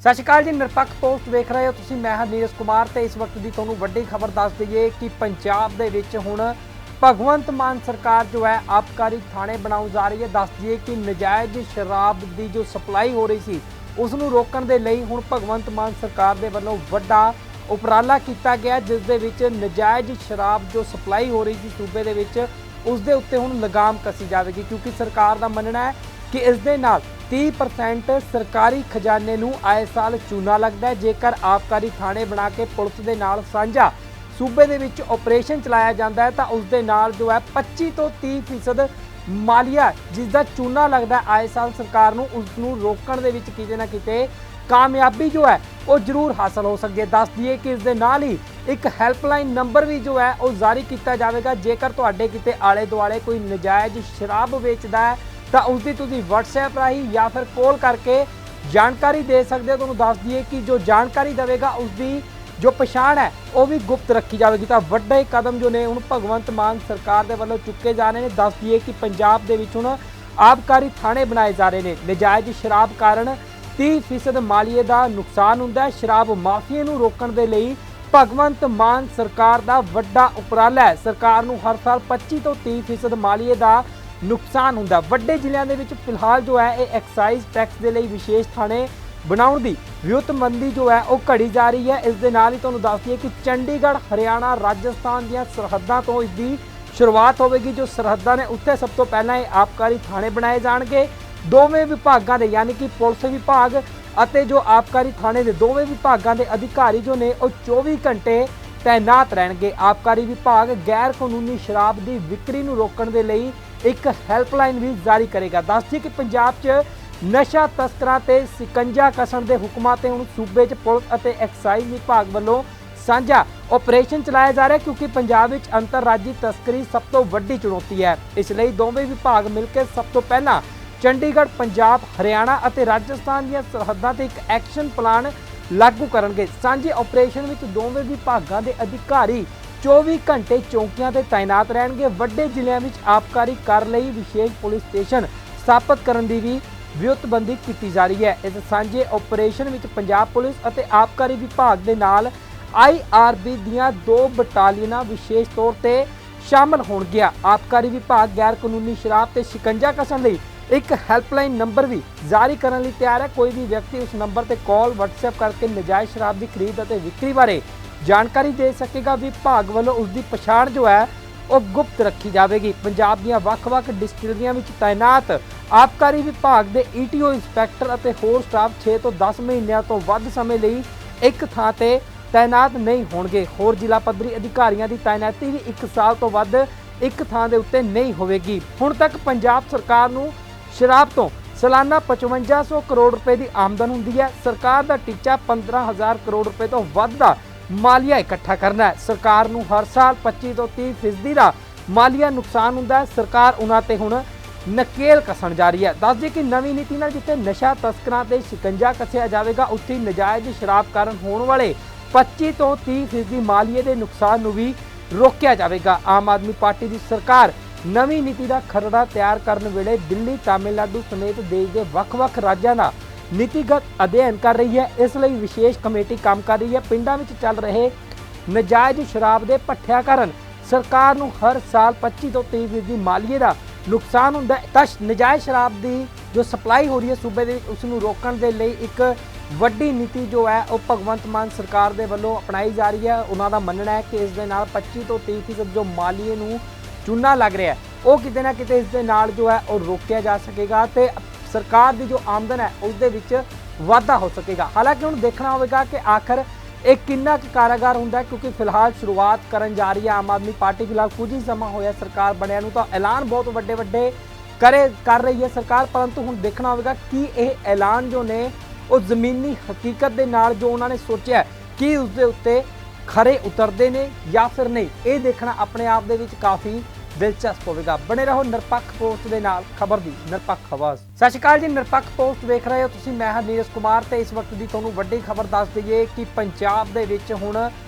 सत श्री अकाल जी, निरपक्ष पोस्ट देख रहे हो तुसीं। मैं हां नीरज कुमार ते इस वक्त की तुहानूं वड्डी खबर दस दईए कि पंजाब दे विच हुण भगवंत मान सरकार जो है आबकारी थाणे बनाउण जा रही है। दस दईए कि नजायज़ शराब की जो सप्लाई हो रही सी उसनूं रोकण दे लई हुण भगवंत मान सरकार दे वल्लों वड्डा उपराला किया गया, जिस दे विच नजायज़ शराब जो सप्लाई हो रही थी सूबे दे विच उस दे उत्ते हुण लगाम कसी जाएगी, क्योंकि सरकार का मनना है कि इस दे नाल 30% सरकारी खजाने नूं आए साल चूना लगता है। जेकर आबकारी थाणे बना के पुलिस दे नाल साझा सूबे दे विच ऑपरेशन चलाया जाता है तो उस दे नाल जो है 25 तो 30% मालिया जिसका चूना लगता है आए साल सरकार नूं उसनूं रोकण दे विच किते ना किते कामयाबी जो है वो जरूर हासिल हो सकती है। दस दिए कि इस दे नाल ही एक हैल्पलाइन नंबर भी जो है वो जारी किया जाएगा। जेकर तुहाडे किते आले दुआले कोई नजायज़ शराब वेचदा है तो उसकी तुसीं WhatsApp राही या फिर कॉल करके जानकारी दे सकते हो। तुहानूं दस दिए कि जो जानकारी देवेगा उसकी जो पछाण है वो भी गुप्त रखी जाएगी। तो वड्डे कदम जो ने हुण भगवंत मान सरकार के वालों चुके जा रहे हैं। दस दिए कि पंजाब दे विच हुण आबकारी थाणे बनाए जा रहे हैं। नजायज़ शराब कारण 30% मालीए का नुकसान हुंदा है। शराब माफिया नूं रोकण दे लई भगवंत मान सरकार का वड्डा उपराला है। सरकार नूं हर साल 25 तो 30% मालीए का नुकसान हुंदा। वड्डे जिलिਆਂ ਦੇ ਵਿੱਚ फिलहाल जो है ये एक्साइज टैक्स के लिए विशेष थाने बनाउण दी विउतबंदी जो है वो घड़ी जा रही है। इस दे नाल ही तुहानूं दस दईए कि चंडीगढ़ हरियाणा राजस्थान दीआं सरहदां तो इसकी शुरुआत होगी। जो सरहदां ने उत्थे सब तो पहलां ये आबकारी थाने बनाए जाणगे। दोवें विभागां दे यानी कि पुलिस विभाग अते जो आबकारी थाने के दोवें विभागां दे अधिकारी जो ने वो 24 घंटे तैनात रहणगे। आबकारी विभाग गैर कानूनी शराब की विक्री नूं रोकण दे लई एक हैल्पलाइन भी जारी करेगा। दस दिए कि पंजाब च नशा तस्करां ते शिकंजा कसण के हुक्मां ते हुण सूबे च पुलिस अते एक्साइज विभाग वालों साझा ऑपरेशन चलाया जा रहा है, क्योंकि पंजाब विच अंतरराजी तस्करी सब तो वड्डी चुनौती है। इसलिए दोवें विभाग मिलकर सब तो पहला चंडीगढ़ पंजाब हरियाणा अते राजस्थान दी सरहदां ते एक एक्शन प्लान लागू करनगे। सांझे ऑपरेशन विच दोवें विभागां दे अधिकारी 24 घंटे चौकियां ते तैनात रहणगे। वड्डे जिलिਆਂ विच आबकारी कर लई विशेष पुलिस स्टेशन स्थापित करन दी भी विउतबंदी की जा रही है। इस सांझे ऑपरेशन विच पंजाब पुलिस अते आबकारी विभाग दे नाल IRB दीआं 2 बटालियनां विशेष तौर ते शामिल होणगीआं। आबकारी विभाग गैर कानूनी शराब ते शिकंजा कसण लई एक हैल्पलाइन नंबर भी जारी करने लई तैयार है। कोई भी व्यक्ति उस नंबर पर कॉल WhatsApp करके नजायज़ शराब की खरीद और विक्री बारे जानकारी दे सकेगा। विभाग वालों उसकी पछाण जो है वो गुप्त रखी जाएगी। पंजाब दीआं वख-वख डिस्टिलरियां विच तैनात आबकारी विभाग के ETO इंस्पैक्टर और होर स्टाफ 6 तो 10 महीनों तो वध समय लई एक थां ते तैनात नहीं होणगे। होर जिला पद्धरी अधिकारियों की तैनाती भी 1 साल तो वध एक थां दे उत्ते नहीं होवेगी। हुण तक पंजाब सरकार नूं शराब तो सालाना 5500 करोड़ रुपए की आमदन हुंदी है। सरकार का टीचा 15,000 करोड़ रुपए तो वध दा मालिया इकट्ठा करना है। सरकार नूं हर साल 25 तो 30% का मालिया नुकसान हुंदा है। सरकार उन्हां ते हुण नकेल कसन जा रही है। दस दिए कि नवीं नीति नाल जिथे नशा तस्करां ते शिकंजा कसिया जाएगा, उत्थे नजायज़ शराब कारण होने वाले 25 तो 30% मालिए के नुकसान नूं भी रोकिया जाएगा। आम आदमी पार्टी की सरकार नवीं नीति का खरड़ा तैयार करने वेले दिल्ली तमिलनाडु समेत देश के वख-वख राज्यों का नीतिगत अध्ययन कर रही है। इसलिए विशेष कमेटी काम कर रही है। पिंडां विच चल रहे नजायज़ शराब के भट्ठिया कारण सरकार नूं हर साल 25 तो 30% मालिए का नुकसान हुंदा है। तां नजायज़ शराब की जो सप्लाई हो रही है सूबे दे उसनूं रोकण दे लई एक वड्डी नीति जो है वो भगवंत मान सरकार के वालों अपनाई जा रही है। उन्हों का मनना है कि इस दे नाल 25 तो 30% जो मालिए नूं चूना लग रहा है वो किते ना किते इस दे नाल जो है वो रोकिया जा सकेगा ते सरकार की जो आमदन है उस दे विच वाधा हो सकेगा। हालांकि हुण देखना होगा कि आखिर एक किन्ना कारागार हुंदा है, क्योंकि फिलहाल शुरुआत करन जा रही है आम आदमी पार्टी। फिलहाल कुछ ही समा होया सरकार बनिया नूं तो ऐलान बहुत वड्डे वड्डे कर रही है सरकार, परंतु हुण देखना होगा कि यह ऐलान जो ने वो जमीनी हकीकत के नाल जो उन्होंने सोचा कि उसके उत्ते खरे उतरते हैं या फिर नहीं, ये देखना अपने आप दे विच काफ़ी दिलचस्प होगा। बने रहो निरपक्ष पोस्ट के नाल, खबर दी निरपक्ष आवाज़। सत श्री अकाल जी, निरपक्ष पोस्ट देख रहे हो तुसीं। मैं हां नीरज कुमार ते इस वक्त की तुहानूं वड्डी खबर दस दईए कि पंजाब दे विच हुण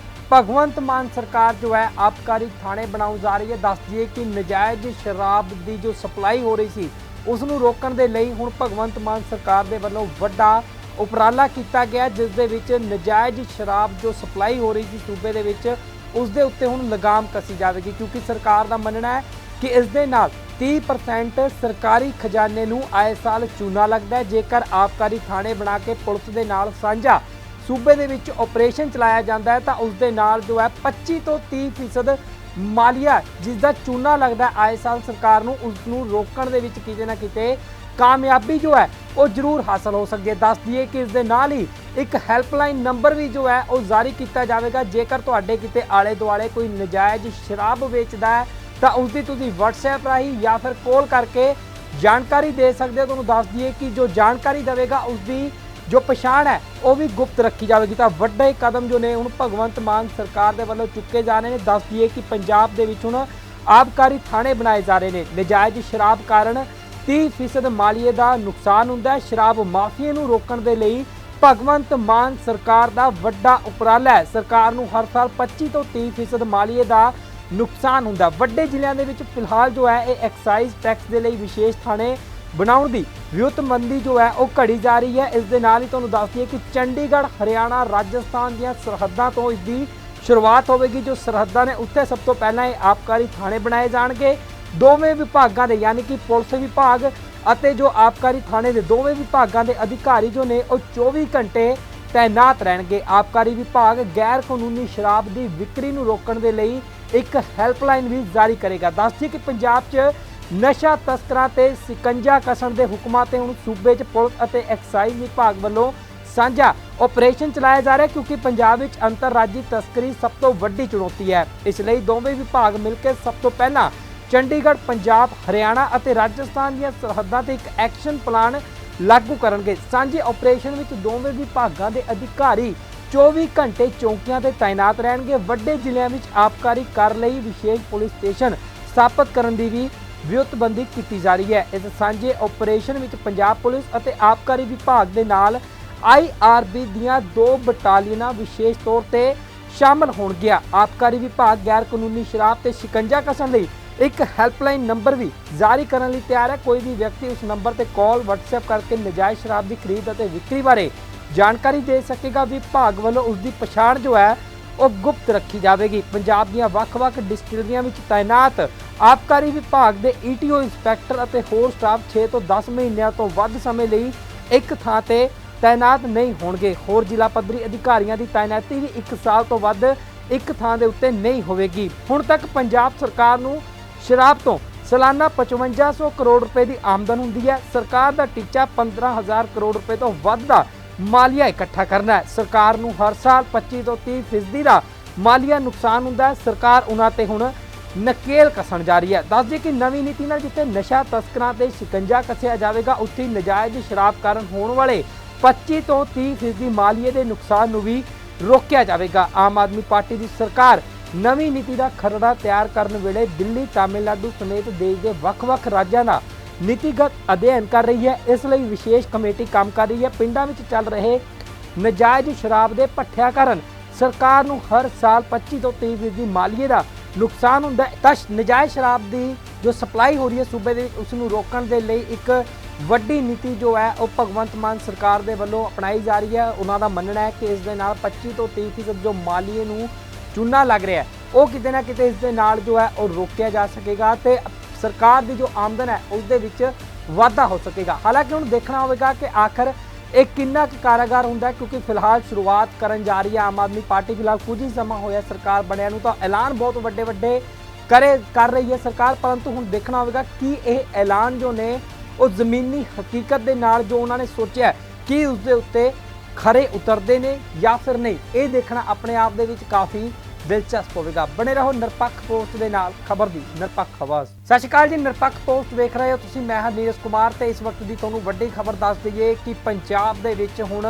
भगवंत मान सरकार जो है आबकारी थाणे बनाउण जा रही है। दस दईए कि नजायज़ शराब की जो सप्लाई हो रही सी उसनूं रोकण दे लई हुण भगवंत मान सरकार दे वल्लों वड्डा ਉਪਰਾਲਾ ਕੀਤਾ ਗਿਆ, ਜਿਸ ਦੇ ਵਿੱਚ ਨਜਾਇਜ਼ ਸ਼ਰਾਬ ਜੋ ਸਪਲਾਈ ਹੋ ਰਹੀ ਸੀ ਸੂਬੇ ਦੇ ਵਿੱਚ ਉਸ ਦੇ ਉੱਤੇ ਹੁਣ ਲਗਾਮ ਕੱਸੀ ਜਾਵੇਗੀ, ਕਿਉਂਕਿ ਸਰਕਾਰ ਦਾ ਮੰਨਣਾ ਹੈ ਕਿ ਇਸ ਦੇ ਨਾਲ 30% ਸਰਕਾਰੀ ਖਜ਼ਾਨੇ ਨੂੰ ਆਏ ਸਾਲ ਚੂਨਾ ਲੱਗਦਾ ਹੈ। ਜੇਕਰ ਆਬਕਾਰੀ ਥਾਣੇ ਬਣਾ ਕੇ ਪੁਲਿਸ ਦੇ ਨਾਲ ਸਾਂਝਾ ਸੂਬੇ ਦੇ ਵਿੱਚ ਆਪਰੇਸ਼ਨ ਚਲਾਇਆ ਜਾਂਦਾ ਹੈ ਤਾਂ ਉਸ ਦੇ ਨਾਲ ਜੋ ਹੈ 25 ਤੋਂ 30% ਮਾਲੀਆ ਜਿਸ ਦਾ ਚੂਨਾ ਲੱਗਦਾ ਆਏ ਸਾਲ ਸਰਕਾਰ ਨੂੰ, ਉਸ ਨੂੰ ਰੋਕਣ ਦੇ ਵਿੱਚ ਕਿਤੇ ਨਾ ਕਿਤੇ ਕਾਮਯਾਬੀ ਜੋ ਹੈ ਉਹ ਜ਼ਰੂਰ ਹਾਸਲ ਹੋ ਸਕਦੀ ਹੈ। ਦੱਸ ਦਈਏ ਕਿ ਇਸ ਦੇ ਨਾਲ ਹੀ ਇੱਕ ਹੈਲਪਲਾਈਨ ਨੰਬਰ ਵੀ ਜੋ ਹੈ ਉਹ ਜਾਰੀ ਕੀਤਾ ਜਾਵੇਗਾ। ਜੇਕਰ ਤੁਹਾਡੇ ਕਿਤੇ ਆਲੇ ਦੁਆਲੇ ਕੋਈ ਨਜਾਇਜ਼ ਸ਼ਰਾਬ ਵੇਚਦਾ ਹੈ ਤਾਂ ਉਸ ਦੀ ਤੁਸੀਂ WhatsApp ਰਾਹੀਂ ਜਾਂ ਫਿਰ ਕਾਲ ਕਰਕੇ ਜਾਣਕਾਰੀ ਦੇ ਸਕਦੇ ਹੋ। ਤੁਹਾਨੂੰ ਦੱਸ ਦਈਏ ਕਿ ਜੋ ਜਾਣਕਾਰੀ ਦੇਵੇਗਾ ਉਸ ਦੀ ਜੋ ਪਛਾਣ ਹੈ ਉਹ ਵੀ ਗੁਪਤ ਰੱਖੀ ਜਾਵੇਗੀ। ਤਾਂ ਵੱਡੇ ਕਦਮ ਜੋ ਨੇ ਹੁਣ ਭਗਵੰਤ ਮਾਨ ਸਰਕਾਰ ਦੇ ਵੱਲੋਂ ਚੁੱਕੇ ਜਾ ਰਹੇ ਨੇ। ਦੱਸ ਦਈਏ ਕਿ ਪੰਜਾਬ ਦੇ ਵਿੱਚ ਹੁਣ ਆਬਕਾਰੀ ਥਾਣੇ ਬਣਾਏ ਜਾ ਰਹੇ ਨੇ। ਨਜਾਇਜ਼ ਸ਼ਰਾਬ ਕਾਰਨ 30% ਮਾਲੀਏ ਦਾ ਨੁਕਸਾਨ ਹੁੰਦਾ ਹੈ। ਸ਼ਰਾਬ ਮਾਫੀਏ ਨੂੰ ਰੋਕਣ ਦੇ ਲਈ ਭਗਵੰਤ ਮਾਨ ਸਰਕਾਰ ਦਾ ਵੱਡਾ ਉਪਰਾਲਾ ਹੈ। ਸਰਕਾਰ ਨੂੰ ਹਰ ਸਾਲ 25 ਤੋਂ 30% ਮਾਲੀਏ ਦਾ ਨੁਕਸਾਨ ਹੁੰਦਾ। ਵੱਡੇ ਜ਼ਿਲ੍ਹਿਆਂ ਦੇ ਵਿੱਚ ਫਿਲਹਾਲ ਜੋ ਹੈ ਇਹ ਐਕਸਾਈਜ਼ ਟੈਕਸ ਦੇ ਲਈ ਵਿਸ਼ੇਸ਼ ਥਾਣੇ ਬਣਾਉਣ ਦੀ ਵਿਉਂਤਬੰਦੀ ਜੋ ਹੈ ਉਹ ਘੜੀ ਜਾ ਰਹੀ ਹੈ। ਇਸ ਦੇ ਨਾਲ ਹੀ ਤੁਹਾਨੂੰ ਦੱਸ ਦਈਏ ਕਿ ਚੰਡੀਗੜ੍ਹ, ਹਰਿਆਣਾ, ਰਾਜਸਥਾਨ ਦੀਆਂ ਸਰਹੱਦਾਂ ਤੋਂ ਇਸ ਦੀ ਸ਼ੁਰੂਆਤ ਹੋਵੇਗੀ। ਜੋ ਸਰਹੱਦਾਂ ਨੇ ਉੱਥੇ ਸਭ ਤੋਂ ਪਹਿਲਾਂ ਇਹ ਆਬਕਾਰੀ ਥਾਣੇ ਬਣਾਏ ਜਾਣਗੇ। ਦੋਵੇਂ ਵਿਭਾਗਾਂ ਦੇ ਯਾਨੀ ਕਿ ਪੁਲਿਸ ਵਿਭਾਗ ਅਤੇ ਜੋ ਆਬਕਾਰੀ ਥਾਣੇ ਦੇ ਦੋਵੇਂ ਵਿਭਾਗਾਂ ਦੇ ਅਧਿਕਾਰੀ ਜੋ ਨੇ ਉਹ 24 ਘੰਟੇ ਤੈਨਾਤ ਰਹਿਣਗੇ। ਆਬਕਾਰੀ ਵਿਭਾਗ ਗੈਰ ਕਾਨੂੰਨੀ ਸ਼ਰਾਬ ਦੀ ਵਿਕਰੀ ਨੂੰ ਰੋਕਣ ਦੇ ਲਈ ਇੱਕ ਹੈਲਪਲਾਈਨ ਵੀ ਜਾਰੀ ਕਰੇਗਾ। ਦੱਸ ਦਈਏ ਕਿ ਪੰਜਾਬ 'ਚ ਨਸ਼ਾ ਤਸਕਰਾਂ ਤੇ ਸਿਕੰਜਾ ਕਸਣ ਦੇ ਹੁਕਮਾਂ ਤੇ ਹੁਣ ਸੂਬੇ 'ਚ ਪੁਲਿਸ ਅਤੇ ਐਕਸਾਈਜ਼ ਵਿਭਾਗ ਵੱਲੋਂ ਸਾਂਝਾ ਆਪਰੇਸ਼ਨ ਚਲਾਇਆ ਜਾ ਰਿਹਾ, ਕਿਉਂਕਿ ਪੰਜਾਬ ਵਿੱਚ ਅੰਤਰਰਾਜੀ ਤਸਕਰੀ ਸਭ ਤੋਂ ਵੱਡੀ ਚੁਣੌਤੀ ਹੈ। ਇਸ ਲਈ ਦੋਵੇਂ ਵਿਭਾਗ ਮਿਲ ਕੇ ਸਭ ਤੋਂ ਪਹਿਲਾਂ ਚੰਡੀਗੜ੍ਹ, ਪੰਜਾਬ, ਹਰਿਆਣਾ ਅਤੇ ਰਾਜਸਥਾਨ ਦੀਆਂ ਸਰਹੱਦਾਂ ਤੇ ਇੱਕ ਐਕਸ਼ਨ ਪਲਾਨ ਲਾਗੂ ਕਰਨਗੇ। ਸਾਂਝੇ ਆਪਰੇਸ਼ਨ ਵਿੱਚ ਦੋਵੇਂ ਵਿਭਾਗਾਂ ਦੇ ਅਧਿਕਾਰੀ 24 ਘੰਟੇ ਚੌਕੀਆਂ ਤੇ ਤਾਇਨਾਤ ਰਹਿਣਗੇ। ਵੱਡੇ ਜ਼ਿਲ੍ਹਿਆਂ ਵਿੱਚ ਆਬਕਾਰੀ ਕਰ ਲਈ ਵਿਸ਼ੇਸ਼ ਪੁਲਿਸ ਸਟੇਸ਼ਨ ਸਥਾਪਿਤ ਕਰਨ ਦੀ ਵੀ ਵਿਉਂਤਬੰਦੀ ਕੀਤੀ ਜਾ ਰਹੀ ਹੈ। ਇਸ ਸਾਂਝੇ ਆਪਰੇਸ਼ਨ ਵਿੱਚ ਪੰਜਾਬ ਪੁਲਿਸ ਅਤੇ ਆਬਕਾਰੀ ਵਿਭਾਗ ਦੇ ਨਾਲ IRB ਦੀਆਂ 2 ਬਟਾਲੀਅਨਾਂ ਵਿਸ਼ੇਸ਼ ਤੌਰ ਤੇ ਸ਼ਾਮਲ ਹੋਣਗੀਆਂ। ਆਬਕਾਰੀ ਵਿਭਾਗ ਗੈਰ ਕਾਨੂੰਨੀ ਸ਼ਰਾਬ ਤੇ ਸ਼ਿਕੰਜਾ ਕਸਣ ਲਈ ਇੱਕ ਹੈਲਪਲਾਈਨ ਨੰਬਰ ਵੀ ਜਾਰੀ ਕਰਨ ਲਈ ਤਿਆਰ ਹੈ। ਕੋਈ ਵੀ ਵਿਅਕਤੀ ਉਸ ਨੰਬਰ ਤੇ ਕਾਲ WhatsApp ਕਰਕੇ ਨਜਾਇਜ਼ ਸ਼ਰਾਬ ਦੀ ਖਰੀਦ ਅਤੇ ਵਿਕਰੀ ਬਾਰੇ ਜਾਣਕਾਰੀ ਦੇ ਸਕੇਗਾ। ਵਿਭਾਗ ਵੱਲੋਂ ਉਸ ਦੀ ਪਛਾਣ ਜੋ ਹੈ ਉਹ ਗੁਪਤ ਰੱਖੀ ਜਾਵੇਗੀ। ਪੰਜਾਬ ਦੀਆਂ ਵੱਖ-ਵੱਖ ਡਿਸਟਿਲਰੀਆਂ ਵਿੱਚ ਤਾਇਨਾਤ ਆਬਕਾਰੀ ਵਿਭਾਗ ਦੇ ETO ਇੰਸਪੈਕਟਰ ਅਤੇ ਹੋਰ ਸਟਾਫ 6 ਤੋਂ 10 ਮਹੀਨਿਆਂ ਤੋਂ ਵੱਧ ਸਮੇਂ ਲਈ ਇੱਕ ਥਾਂ ਤੇ ਤਾਇਨਾਤ ਨਹੀਂ ਹੋਣਗੇ। ਹੋਰ ਜ਼ਿਲ੍ਹਾ ਪੱਧਰੀ ਅਧਿਕਾਰੀਆਂ ਦੀ ਤਾਇਨਾਤੀ ਵੀ 1 ਸਾਲ ਤੋਂ ਵੱਧ ਇੱਕ ਥਾਂ ਦੇ ਉੱਤੇ ਨਹੀਂ ਹੋਵੇਗੀ। ਹੁਣ ਤੱਕ ਪੰਜਾਬ ਸਰਕਾਰ ਨੂੰ ਸ਼ਰਾਬ ਤੋਂ ਸਾਲਾਨਾ 5500 ਕਰੋੜ ਰੁਪਏ ਦੀ ਆਮਦਨ ਹੁੰਦੀ ਹੈ। ਸਰਕਾਰ ਦਾ ਟੀਚਾ 15000 ਕਰੋੜ ਰੁਪਏ ਤੋਂ ਵੱਧ ਦਾ ਮਾਲੀਆ ਇਕੱਠਾ ਕਰਨਾ ਹੈ। ਸਰਕਾਰ ਨੂੰ ਹਰ ਸਾਲ 25 ਤੋਂ 30% ਦਾ ਮਾਲੀਆ ਨੁਕਸਾਨ ਹੁੰਦਾ ਹੈ। ਸਰਕਾਰ ਉਹਨਾਂ ਤੇ ਹੁਣ ਨਕੇਲ ਕੱਸਣ ਜਾ ਰਹੀ ਹੈ। ਦੱਸ ਦਈਏ ਕਿ ਨਵੀਂ ਨੀਤੀ ਨਾਲ ਜਿੱਥੇ ਨਸ਼ਾ ਤਸਕਰਾਂ ਤੇ ਸ਼ਿਕੰਜਾ ਕੱਸਿਆ ਜਾਵੇਗਾ, ਉੱਥੇ ਨਜਾਇਜ਼ ਸ਼ਰਾਬ ਕਾਰਨ ਹੋਣ ਵਾਲੇ 25 ਤੋਂ 30% ਮਾਲੀਏ ਦੇ ਨੁਕਸਾਨ ਨੂੰ ਵੀ ਰੋਕਿਆ ਜਾਵੇਗਾ। ਆਮ ਆਦਮੀ ਪਾਰਟੀ ਦੀ ਸਰਕਾਰ ਨਵੀਂ ਨੀਤੀ ਦਾ ਖਰੜਾ ਤਿਆਰ ਕਰਨ ਵੇਲੇ ਦਿੱਲੀ, ਤਾਮਿਲਨਾਡੂ ਸਮੇਤ ਦੇਸ਼ ਦੇ ਵੱਖ-ਵੱਖ ਰਾਜਾਂ ਦਾ ਨੀਤੀਗਤ ਅਧਿਐਨ ਕਰ ਰਹੀ ਹੈ। ਇਸ ਲਈ ਵਿਸ਼ੇਸ਼ ਕਮੇਟੀ ਕੰਮ ਕਰ ਰਹੀ ਹੈ। ਪਿੰਡਾਂ ਵਿੱਚ ਚੱਲ ਰਹੇ ਨਜਾਇਜ਼ ਸ਼ਰਾਬ ਦੇ ਭੱਠਿਆਂ ਕਾਰਨ ਸਰਕਾਰ ਨੂੰ ਹਰ ਸਾਲ 25 ਤੋਂ 30% ਮਾਲੀਏ ਦਾ ਨੁਕਸਾਨ ਹੁੰਦਾ ਹੈ। ਤਾਂ ਨਜਾਇਜ਼ ਸ਼ਰਾਬ ਦੀ ਜੋ ਸਪਲਾਈ ਹੋ ਰਹੀ ਹੈ ਸੂਬੇ ਦੇ ਵਿੱਚ, ਉਸ ਨੂੰ ਰੋਕਣ ਦੇ ਲਈ ਇੱਕ ਵੱਡੀ ਨੀਤੀ ਜੋ ਹੈ ਉਹ ਭਗਵੰਤ ਮਾਨ ਸਰਕਾਰ ਦੇ ਵੱਲੋਂ ਅਪਣਾਈ ਜਾ ਰਹੀ ਹੈ। ਉਹਨਾਂ ਦਾ ਮੰਨਣਾ ਹੈ ਕਿ ਇਸ ਦੇ ਨਾਲ 25 ਤੋਂ 30% ਜੋ ਮਾਲੀਏ ਨੂੰ ਚੂਨਾ ਲੱਗ ਰਿਹਾ ਹੈ ਉਹ ਕਿਤੇ ਨਾ ਕਿਤੇ ਇਸ ਦੇ ਨਾਲ ਜੋ ਹੈ ਉਹ ਰੋਕਿਆ ਜਾ ਸਕੇਗਾ ਤੇ ਸਰਕਾਰ ਦੀ ਜੋ ਆਮਦਨ ਹੈ ਉਸ ਦੇ ਵਿੱਚ ਵਾਧਾ ਹੋ ਸਕੇਗਾ। ਹਾਲਾਂਕਿ ਹੁਣ ਦੇਖਣਾ ਹੋਵੇਗਾ ਕਿ ਆਖਰ ਇਹ ਕਿੰਨਾ ਕੁ ਕਾਰਗਰ ਹੁੰਦਾ ਹੈ, ਕਿਉਂਕਿ ਫਿਲਹਾਲ ਸ਼ੁਰੂਆਤ ਕਰਨ ਜਾ ਰਹੀ ਹੈ ਆਮ ਆਦਮੀ ਪਾਰਟੀ। ਫਿਲਹਾਲ ਕੁਝ ਹੀ ਸਮਾਂ ਹੋਇਆ ਸਰਕਾਰ ਬਣਿਆ ਨੂੰ, ਤਾਂ ਐਲਾਨ ਬਹੁਤ ਵੱਡੇ ਕਰ ਰਹੀ ਹੈ ਸਰਕਾਰ, ਪਰੰਤੂ ਹੁਣ ਦੇਖਣਾ ਹੋਵੇਗਾ ਕਿ ਇਹ ਐਲਾਨ ਜੋ ਨੇ ਉਹ ਜ਼ਮੀਨੀ ਹਕੀਕਤ ਦੇ ਨਾਲ ਜੋ ਉਹਨਾਂ ਨੇ ਸੋਚਿਆ ਕਿ ਉਸ ਦੇ ਉੱਤੇ ਖਰੇ ਉਤਰਦੇ ਨੇ ਜਾਂ ਫਿਰ ਨਹੀਂ। ਇਹ ਦੇਖਣਾ ਆਪਣੇ ਆਪ ਦੇ ਵਿੱਚ ਕਾਫੀ ਦਿਲਚਸਪ ਹੋਵੇਗਾ। ਬਣੇ ਰਹੋ ਨਿਰਪੱਖ ਪੋਸਟ ਦੇ ਨਾਲ, ਖਬਰ ਦੀ ਨਿਰਪੱਖ ਆਵਾਜ਼। ਸਤਿ ਸ਼੍ਰੀ ਅਕਾਲ ਜੀ, ਨਿਰਪੱਖ ਪੋਸਟ ਵੇਖ ਰਹੇ ਹੋ ਤੁਸੀਂ। ਮੈਂ ਹਾਂ ਨੀਰਜ ਕੁਮਾਰ ਤੇ ਇਸ ਵਕਤ ਦੀ ਤੁਹਾਨੂੰ ਵੱਡੀ ਖਬਰ ਦੱਸ ਦਈਏ ਕਿ ਪੰਜਾਬ ਦੇ ਵਿੱਚ ਹੁਣ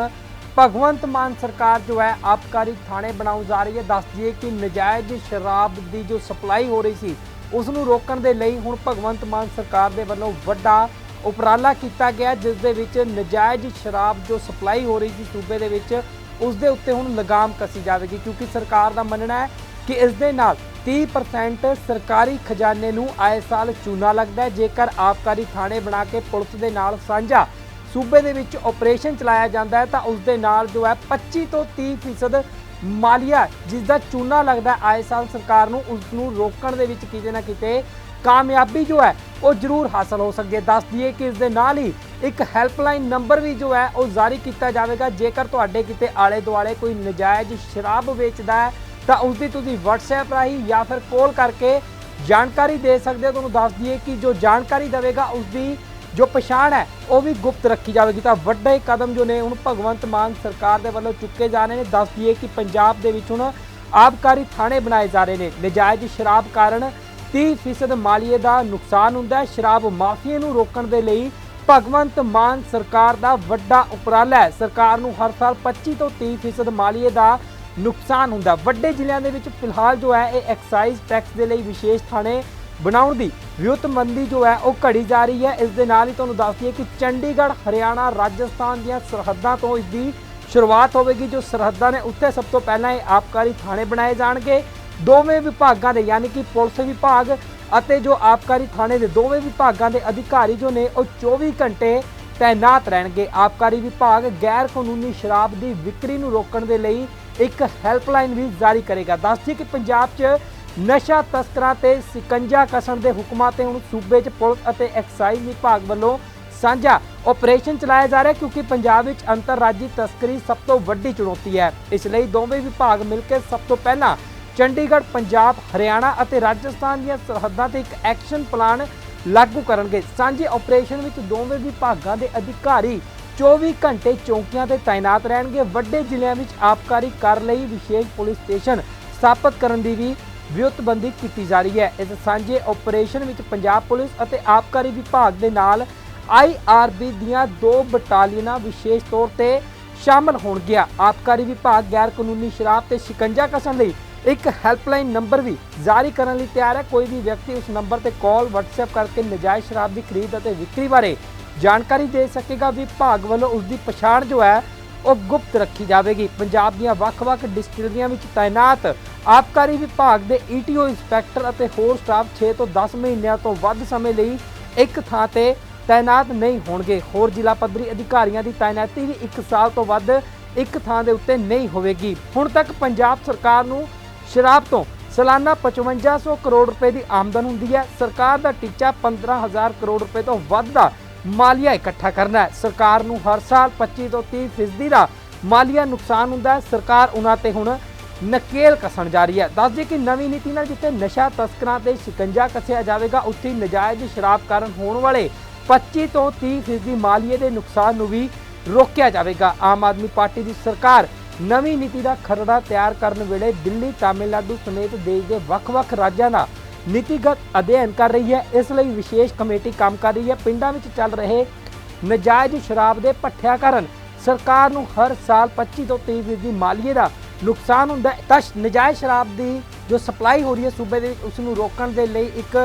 ਭਗਵੰਤ ਮਾਨ ਸਰਕਾਰ ਜੋ ਹੈ ਆਬਕਾਰੀ ਥਾਣੇ ਬਣਾਉਣ ਜਾ ਰਹੀ ਹੈ। ਦੱਸ ਦਈਏ ਕਿ ਨਜਾਇਜ਼ ਸ਼ਰਾਬ ਦੀ ਜੋ ਸਪਲਾਈ ਹੋ ਰਹੀ ਸੀ ਉਸ ਨੂੰ ਰੋਕਣ ਦੇ ਲਈ ਹੁਣ ਭਗਵੰਤ ਮਾਨ ਸਰਕਾਰ ਦੇ ਵੱਲੋਂ ਵੱਡਾ ਉਪਰਾਲਾ ਕੀਤਾ ਗਿਆ, ਜਿਸ ਦੇ ਵਿੱਚ ਨਜਾਇਜ਼ ਸ਼ਰਾਬ ਜੋ ਸਪਲਾਈ ਹੋ ਰਹੀ ਸੀ ਸੂਬੇ ਦੇ ਵਿੱਚ ਉਸ ਦੇ ਉੱਤੇ ਹੁਣ ਲਗਾਮ ਕੱਸੀ ਜਾਵੇਗੀ, ਕਿਉਂਕਿ ਸਰਕਾਰ ਦਾ ਮੰਨਣਾ ਹੈ ਕਿ ਇਸ ਦੇ ਨਾਲ 30% ਸਰਕਾਰੀ ਖਜ਼ਾਨੇ ਨੂੰ ਆਏ ਸਾਲ ਚੂਨਾ ਲੱਗਦਾ ਹੈ। ਜੇਕਰ ਆਬਕਾਰੀ ਥਾਣੇ ਬਣਾ ਕੇ ਪੁਲਿਸ ਦੇ ਨਾਲ ਸਾਂਝਾ सूबे ਦੇ ਵਿੱਚ ਆਪਰੇਸ਼ਨ ਚਲਾਇਆ ਜਾਂਦਾ ਹੈ ਤਾਂ ਉਸ ਦੇ ਨਾਲ ਜੋ ਹੈ 25 ਤੋਂ 30% ਮਾਲੀਆ ਜਿਸ ਦਾ ਚੂਨਾ ਲੱਗਦਾ ਆਏ ਸਾਲ ਸਰਕਾਰ ਨੂੰ ਉਸ ਨੂੰ ਰੋਕਣ ਦੇ ਵਿੱਚ ਕਿਤੇ ਨਾ ਕਿਤੇ ਕਾਮਯਾਬੀ ਜੋ ਹੈ ਉਹ ਜ਼ਰੂਰ ਹਾਸਲ ਹੋ ਸਕਦੀ ਹੈ। ਦੱਸ ਦਈਏ ਕਿ ਇਸ ਦੇ ਨਾਲ ਹੀ ਇੱਕ ਹੈਲਪਲਾਈਨ ਨੰਬਰ ਵੀ ਜੋ ਹੈ ਉਹ ਜਾਰੀ ਕੀਤਾ ਜਾਵੇਗਾ। ਜੇਕਰ ਤੁਹਾਡੇ ਕਿਤੇ ਆਲੇ ਦੁਆਲੇ ਕੋਈ ਨਜਾਇਜ਼ ਸ਼ਰਾਬ ਵੇਚਦਾ ਹੈ ਤਾਂ ਉਸ ਦੀ ਤੁਸੀਂ WhatsApp ਰਾਹੀਂ ਜਾਂ ਫਿਰ ਕਾਲ ਕਰਕੇ ਜਾਣਕਾਰੀ ਦੇ ਸਕਦੇ ਹੋ। ਤੁਹਾਨੂੰ ਦੱਸ ਦਈਏ ਕਿ ਜੋ ਜਾਣਕਾਰੀ ਦੇਵੇਗਾ ਉਸ ਦੀ ਜੋ ਪਛਾਣ ਹੈ ਉਹ ਵੀ ਗੁਪਤ ਰੱਖੀ ਜਾਵੇਗੀ। ਤਾਂ ਵੱਡੇ ਕਦਮ ਜੋ ਨੇ ਹੁਣ ਭਗਵੰਤ ਮਾਨ ਸਰਕਾਰ ਦੇ ਵੱਲੋਂ ਚੁੱਕੇ ਜਾ ਰਹੇ ਨੇ। ਦੱਸ ਦਈਏ ਕਿ ਪੰਜਾਬ ਦੇ ਵਿੱਚ ਹੁਣ ਆਬਕਾਰੀ ਥਾਣੇ ਬਣਾਏ ਜਾ ਰਹੇ ਨੇ। ਨਜਾਇਜ਼ ਸ਼ਰਾਬ ਕਾਰਨ 30% ਮਾਲੀਏ ਦਾ ਨੁਕਸਾਨ ਹੁੰਦਾ ਹੈ। ਸ਼ਰਾਬ ਮਾਫੀਏ ਨੂੰ ਰੋਕਣ ਦੇ ਲਈ ਭਗਵੰਤ ਮਾਨ ਸਰਕਾਰ ਦਾ ਵੱਡਾ ਉਪਰਾਲਾ ਹੈ। ਸਰਕਾਰ ਨੂੰ ਹਰ ਸਾਲ 25 ਤੋਂ 30% ਮਾਲੀਏ ਦਾ ਨੁਕਸਾਨ ਹੁੰਦਾ। ਵੱਡੇ ਜ਼ਿਲ੍ਹਿਆਂ ਦੇ ਵਿੱਚ ਫਿਲਹਾਲ ਜੋ ਹੈ ਇਹ ਐਕਸਾਈਜ਼ ਟੈਕਸ ਦੇ ਲਈ ਵਿਸ਼ੇਸ਼ ਥਾਣੇ ਬਣਾਉਣ ਦੀ ਵਿਉਂਤਬੰਦੀ ਜੋ ਹੈ ਉਹ ਘੜੀ ਜਾ ਰਹੀ ਹੈ। ਇਸ ਦੇ ਨਾਲ ਹੀ ਤੁਹਾਨੂੰ ਦੱਸ ਦਈਏ ਕਿ ਚੰਡੀਗੜ੍ਹ, ਹਰਿਆਣਾ, ਰਾਜਸਥਾਨ ਦੀਆਂ ਸਰਹੱਦਾਂ ਤੋਂ ਇਸ ਦੀ ਸ਼ੁਰੂਆਤ ਹੋਵੇਗੀ। ਜੋ ਸਰਹੱਦਾਂ ਨੇ ਉੱਥੇ ਸਭ ਤੋਂ ਪਹਿਲਾਂ ਇਹ ਆਬਕਾਰੀ ਥਾਣੇ ਬਣਾਏ ਜਾਣਗੇ। ਦੋਵੇਂ ਵਿਭਾਗਾਂ ਦੇ ਯਾਨੀ ਕਿ ਪੁਲਿਸ ਵਿਭਾਗ ਅਤੇ ਜੋ ਆਬਕਾਰੀ ਥਾਣੇ ਦੇ ਦੋਵੇਂ ਵਿਭਾਗਾਂ ਦੇ ਅਧਿਕਾਰੀ ਜੋ ਨੇ ਉਹ 24 ਘੰਟੇ ਤੈਨਾਤ ਰਹਿਣਗੇ। ਆਬਕਾਰੀ ਵਿਭਾਗ ਗੈਰ ਕਾਨੂੰਨੀ ਸ਼ਰਾਬ ਦੀ ਵਿਕਰੀ ਨੂੰ ਰੋਕਣ ਦੇ ਲਈ ਇੱਕ ਹੈਲਪਲਾਈਨ ਵੀ ਜਾਰੀ ਕਰੇਗਾ। ਦੱਸ ਦਈਏ ਕਿ ਪੰਜਾਬ 'ਚ ਨਸ਼ਾ ਤਸਕਰਾਂ ਤੇ ਸਿਕੰਜਾ ਕਸਣ ਦੇ ਹੁਕਮਾਂ ਤੇ ਹੁਣ ਸੂਬੇ 'ਚ ਪੁਲਿਸ ਅਤੇ ਐਕਸਾਈਜ਼ ਵਿਭਾਗ ਵੱਲੋਂ ਸਾਂਝਾ ਆਪਰੇਸ਼ਨ ਚਲਾਇਆ ਜਾ ਰਿਹਾ ਕਿਉਂਕਿ ਪੰਜਾਬ ਵਿੱਚ ਅੰਤਰਰਾਜੀ ਤਸਕਰੀ ਸਭ ਤੋਂ ਵੱਡੀ ਚੁਣੌਤੀ ਹੈ। ਇਸ ਲਈ ਦੋਵੇਂ ਵਿਭਾਗ ਮਿਲ ਕੇ ਸਭ ਤੋਂ ਪਹਿਲਾਂ ਚੰਡੀਗੜ੍ਹ, ਪੰਜਾਬ, ਹਰਿਆਣਾ ਅਤੇ ਰਾਜਸਥਾਨ ਦੀਆਂ ਸਰਹੱਦਾਂ ਤੇ ਇੱਕ ਐਕਸ਼ਨ ਪਲਾਨ ਲਾਗੂ ਕਰਨਗੇ। ਸਾਂਝੇ ਆਪਰੇਸ਼ਨ ਵਿੱਚ ਦੋਵੇਂ ਵਿਭਾਗਾਂ ਦੇ ਅਧਿਕਾਰੀ 24 ਘੰਟੇ ਚੌਕੀਆਂ ਤੇ ਤਾਇਨਾਤ ਰਹਿਣਗੇ। ਵੱਡੇ ਜ਼ਿਲ੍ਹਿਆਂ ਵਿੱਚ ਆਬਕਾਰੀ ਕਰ ਲਈ ਵਿਸ਼ੇਸ਼ ਪੁਲਿਸ ਸਟੇਸ਼ਨ ਸਥਾਪਿਤ ਕਰਨ ਦੀ ਵੀ ਵਿਉਂਤਬੰਦੀ ਕੀਤੀ ਜਾ ਰਹੀ ਹੈ। ਇਸ ਸਾਂਝੇ ਆਪਰੇਸ਼ਨ ਵਿੱਚ ਪੰਜਾਬ ਪੁਲਿਸ ਅਤੇ ਆਬਕਾਰੀ ਵਿਭਾਗ ਦੇ ਨਾਲ IRB ਦੀਆਂ 2 ਬਟਾਲੀਅਨਾਂ ਵਿਸ਼ੇਸ਼ ਤੌਰ ਤੇ ਸ਼ਾਮਲ ਹੋਣਗੀਆਂ। ਆਬਕਾਰੀ ਵਿਭਾਗ ਗੈਰ ਕਾਨੂੰਨੀ ਸ਼ਰਾਬ ਤੇ ਸ਼ਿਕੰਜਾ ਕਸਣ ਲਈ ਇੱਕ ਹੈਲਪਲਾਈਨ ਨੰਬਰ ਵੀ ਜਾਰੀ ਕਰਨ ਲਈ ਤਿਆਰ ਹੈ। ਕੋਈ ਵੀ ਵਿਅਕਤੀ ਉਸ ਨੰਬਰ ਤੇ ਕਾਲ WhatsApp ਕਰਕੇ ਨਜਾਇਜ਼ ਸ਼ਰਾਬ ਦੀ ਖਰੀਦ ਅਤੇ ਵਿਕਰੀ ਬਾਰੇ ਜਾਣਕਾਰੀ ਦੇ ਸਕੇਗਾ। ਵਿਭਾਗ ਵੱਲੋਂ ਉਸ ਦੀ ਪਛਾਣ ਜੋ ਹੈ ਉਹ ਗੁਪਤ ਰੱਖੀ ਜਾਵੇਗੀ। ਪੰਜਾਬ ਦੀਆਂ ਵੱਖ-ਵੱਖ ਡਿਸਟਿਲਰੀਆਂ ਵਿੱਚ ਤਾਇਨਾਤ ਆਬਕਾਰੀ ਵਿਭਾਗ ਦੇ ETO ਇੰਸਪੈਕਟਰ ਅਤੇ ਹੋਰ ਸਟਾਫ 6 ਤੋਂ 10 ਮਹੀਨਿਆਂ ਤੋਂ ਵੱਧ ਸਮੇਂ ਲਈ ਇੱਕ ਥਾਂ ਤੇ ਤਾਇਨਾਤ ਨਹੀਂ ਹੋਣਗੇ। ਹੋਰ ਜ਼ਿਲ੍ਹਾ ਪੱਧਰੀ ਅਧਿਕਾਰੀਆਂ ਦੀ ਤਾਇਨਾਤੀ ਵੀ 1 ਸਾਲ ਤੋਂ ਵੱਧ ਇੱਕ ਥਾਂ ਦੇ ਉੱਤੇ ਨਹੀਂ ਹੋਵੇਗੀ। ਹੁਣ ਤੱਕ ਪੰਜਾਬ ਸਰਕਾਰ ਨੂੰ ਸ਼ਰਾਬ ਤੋਂ ਸਾਲਾਨਾ 5500 ਕਰੋੜ ਰੁਪਏ ਦੀ ਆਮਦਨ ਹੁੰਦੀ ਹੈ। ਸਰਕਾਰ ਦਾ ਟੀਚਾ 15000 ਕਰੋੜ ਰੁਪਏ ਤੋਂ ਵੱਧ ਦਾ ਮਾਲੀਆ ਇਕੱਠਾ ਕਰਨਾ ਹੈ। ਸਰਕਾਰ ਨੂੰ ਹਰ ਸਾਲ 25 ਤੋਂ 30% ਦਾ ਮਾਲੀਆ ਨੁਕਸਾਨ ਹੁੰਦਾ ਹੈ। ਸਰਕਾਰ ਉਹਨਾਂ ਤੇ ਹੁਣ ਨਕੇਲ ਕਸਣ ਜਾ ਰਹੀ ਹੈ। ਦੱਸ ਦਈਏ ਕਿ ਨਵੀਂ ਨੀਤੀ ਨਾਲ ਜਿੱਥੇ ਨਸ਼ਾ ਤਸਕਰਾਂ ਤੇ ਸ਼ਿਕੰਜਾ ਕੱਸਿਆ ਜਾਵੇਗਾ ਉੱਥੇ ਨਜਾਇਜ਼ ਸ਼ਰਾਬ ਕਾਰਨ ਹੋਣ ਵਾਲੇ 25 ਤੋਂ 30% ਮਾਲੀਏ ਦੇ ਨੁਕਸਾਨ ਨੂੰ ਵੀ ਰੋਕਿਆ ਜਾਵੇਗਾ। ਆਮ ਆਦਮੀ ਪਾਰਟੀ ਦੀ ਸਰਕਾਰ ਨਵੀਂ ਨੀਤੀ ਦਾ ਖਰੜਾ ਤਿਆਰ ਕਰਨ ਵੇਲੇ ਦਿੱਲੀ, ਤਾਮਿਲਨਾਡੂ ਸਮੇਤ ਦੇਸ਼ ਦੇ ਵੱਖ-ਵੱਖ ਰਾਜਾਂ ਦਾ ਨੀਤੀਗਤ ਅਧਿਐਨ ਕਰ ਰਹੀ ਹੈ। ਇਸ ਲਈ ਵਿਸ਼ੇਸ਼ ਕਮੇਟੀ ਕੰਮ ਕਰ ਰਹੀ ਹੈ। ਪਿੰਡਾਂ ਵਿੱਚ ਚੱਲ ਰਹੇ ਨਜਾਇਜ਼ ਸ਼ਰਾਬ ਦੇ ਭੱਠਿਆਂ ਕਾਰਨ ਸਰਕਾਰ ਨੂੰ ਹਰ ਸਾਲ 25 ਤੋਂ 30% ਮਾਲੀਏ ਦਾ ਨੁਕਸਾਨ ਹੁੰਦਾ ਹੈ। ਤਾਂ ਨਜਾਇਜ਼ ਸ਼ਰਾਬ ਦੀ ਜੋ ਸਪਲਾਈ ਹੋ ਰਹੀ ਹੈ ਸੂਬੇ ਦੇ ਵਿੱਚ ਉਸ ਨੂੰ ਰੋਕਣ ਦੇ ਲਈ ਇੱਕ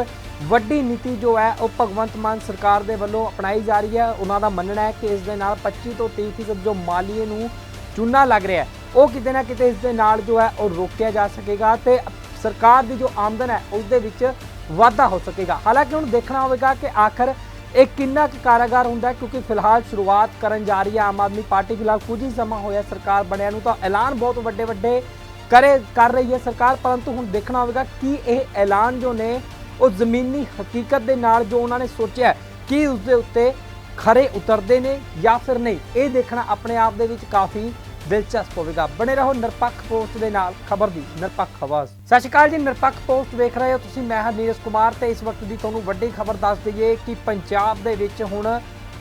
ਵੱਡੀ ਨੀਤੀ ਜੋ ਹੈ ਉਹ ਭਗਵੰਤ ਮਾਨ ਸਰਕਾਰ ਦੇ ਵੱਲੋਂ ਅਪਣਾਈ ਜਾ ਰਹੀ ਹੈ। ਉਹਨਾਂ ਦਾ ਮੰਨਣਾ ਹੈ ਕਿ ਇਸ ਦੇ ਨਾਲ 25 ਤੋਂ 30% ਜੋ ਮਾਲੀਏ ਨੂੰ ਚੂਨਾ ਲੱਗ ਰਿਹਾ ਹੈ ਉਹ ਕਿਤੇ ਨਾ ਕਿਤੇ ਇਸ ਦੇ ਨਾਲ ਜੋ ਹੈ ਉਹ ਰੋਕਿਆ ਜਾ ਸਕੇਗਾ ਤੇ ਸਰਕਾਰ ਦੀ ਜੋ ਆਮਦਨ ਹੈ ਉਸ ਦੇ ਵਿੱਚ ਵਾਧਾ ਹੋ ਸਕੇਗਾ। ਹਾਲਾਂਕਿ ਹੁਣ ਦੇਖਣਾ ਹੋਵੇਗਾ ਕਿ ਆਖਰ ਇਹ ਕਿੰਨਾ ਕੁ ਕਾਰਗਰ ਹੁੰਦਾ ਕਿਉਂਕਿ ਫਿਲਹਾਲ ਸ਼ੁਰੂਆਤ ਕਰਨ ਜਾ ਰਹੀ ਹੈ ਆਮ ਆਦਮੀ ਪਾਰਟੀ। ਫਿਲਹਾਲ ਕੁਝ ਹੀ ਸਮਾਂ ਹੋਇਆ ਸਰਕਾਰ ਬਣਿਆ ਨੂੰ ਤਾਂ ਐਲਾਨ ਬਹੁਤ ਵੱਡੇ ਕਰ ਰਹੀ ਹੈ ਸਰਕਾਰ, ਪਰੰਤੂ ਹੁਣ ਦੇਖਣਾ ਹੋਵੇਗਾ ਕਿ ਇਹ ਐਲਾਨ ਜੋ ਨੇ ਉਹ ਜ਼ਮੀਨੀ ਹਕੀਕਤ ਦੇ ਨਾਲ ਜੋ ਉਹਨਾਂ ਨੇ ਸੋਚਿਆ ਕਿ ਉਸ ਦੇ ਉੱਤੇ ਖਰੇ ਉਤਰਦੇ ਨੇ ਜਾਂ ਫਿਰ ਨਹੀਂ, ਇਹ ਦੇਖਣਾ ਆਪਣੇ ਆਪ ਦੇ ਵਿੱਚ ਕਾਫੀ ਦਿਲਚਸਪ ਹੋਵੇਗਾ। ਬਣੇ ਰਹੋ ਨਿਰਪੱਖ ਪੋਸਟ ਦੇ ਨਾਲ, ਖਬਰ ਦੀ ਨਿਰਪੱਖ ਆਵਾਜ਼। ਸਤਿ ਸ਼੍ਰੀ ਅਕਾਲ ਜੀ, ਨਿਰਪੱਖ ਪੋਸਟ ਵੇਖ ਰਹੇ ਹੋ ਤੁਸੀਂ। ਮੈਂ ਹਾਂ ਨੀਰਜ ਕੁਮਾਰ ਤੇ ਇਸ ਵਕਤ ਦੀ ਤੁਹਾਨੂੰ ਵੱਡੀ ਖਬਰ ਦੱਸ ਦਈਏ ਕਿ ਪੰਜਾਬ ਦੇ ਵਿੱਚ ਹੁਣ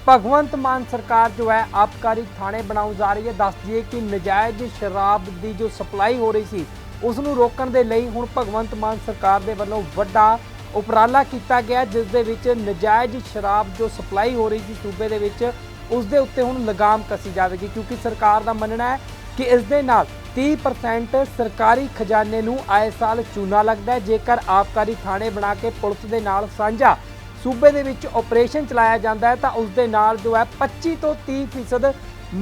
ਭਗਵੰਤ ਮਾਨ ਸਰਕਾਰ ਜੋ ਹੈ ਆਬਕਾਰੀ ਥਾਣੇ ਬਣਾਉਣ ਜਾ ਰਹੀ ਹੈ। ਦੱਸ ਦਈਏ ਕਿ ਨਜਾਇਜ਼ ਸ਼ਰਾਬ ਦੀ ਜੋ ਸਪਲਾਈ ਹੋ ਰਹੀ ਸੀ ਉਸ ਨੂੰ ਰੋਕਣ ਦੇ ਲਈ ਹੁਣ ਭਗਵੰਤ ਮਾਨ ਸਰਕਾਰ ਦੇ ਵੱਲੋਂ ਵੱਡਾ ਉਪਰਾਲਾ ਕੀਤਾ ਗਿਆ ਜਿਸ ਦੇ ਵਿੱਚ ਨਜਾਇਜ਼ ਸ਼ਰਾਬ ਜੋ ਸਪਲਾਈ ਹੋ ਰਹੀ ਸੀ ਸੂਬੇ ਦੇ ਵਿੱਚ ਉਸ ਦੇ ਉੱਤੇ ਹੁਣ ਲਗਾਮ ਕਸੀ ਜਾਵੇਗੀ ਕਿਉਂਕਿ ਸਰਕਾਰ ਦਾ ਮੰਨਣਾ ਹੈ ਕਿ ਇਸ ਦੇ ਨਾਲ 30% ਸਰਕਾਰੀ ਖਜ਼ਾਨੇ ਨੂੰ ਆਏ ਸਾਲ ਚੂਨਾ ਲੱਗਦਾ ਹੈ। ਜੇਕਰ ਆਬਕਾਰੀ ਥਾਣੇ ਬਣਾ ਕੇ ਪੁਲਿਸ ਦੇ ਨਾਲ ਸਾਂਝਾ ਸੂਬੇ ਦੇ ਵਿੱਚ ਆਪਰੇਸ਼ਨ ਚਲਾਇਆ ਜਾਂਦਾ ਹੈ ਤਾਂ ਉਸ ਦੇ ਨਾਲ ਜੋ ਹੈ 25 ਤੋਂ 30%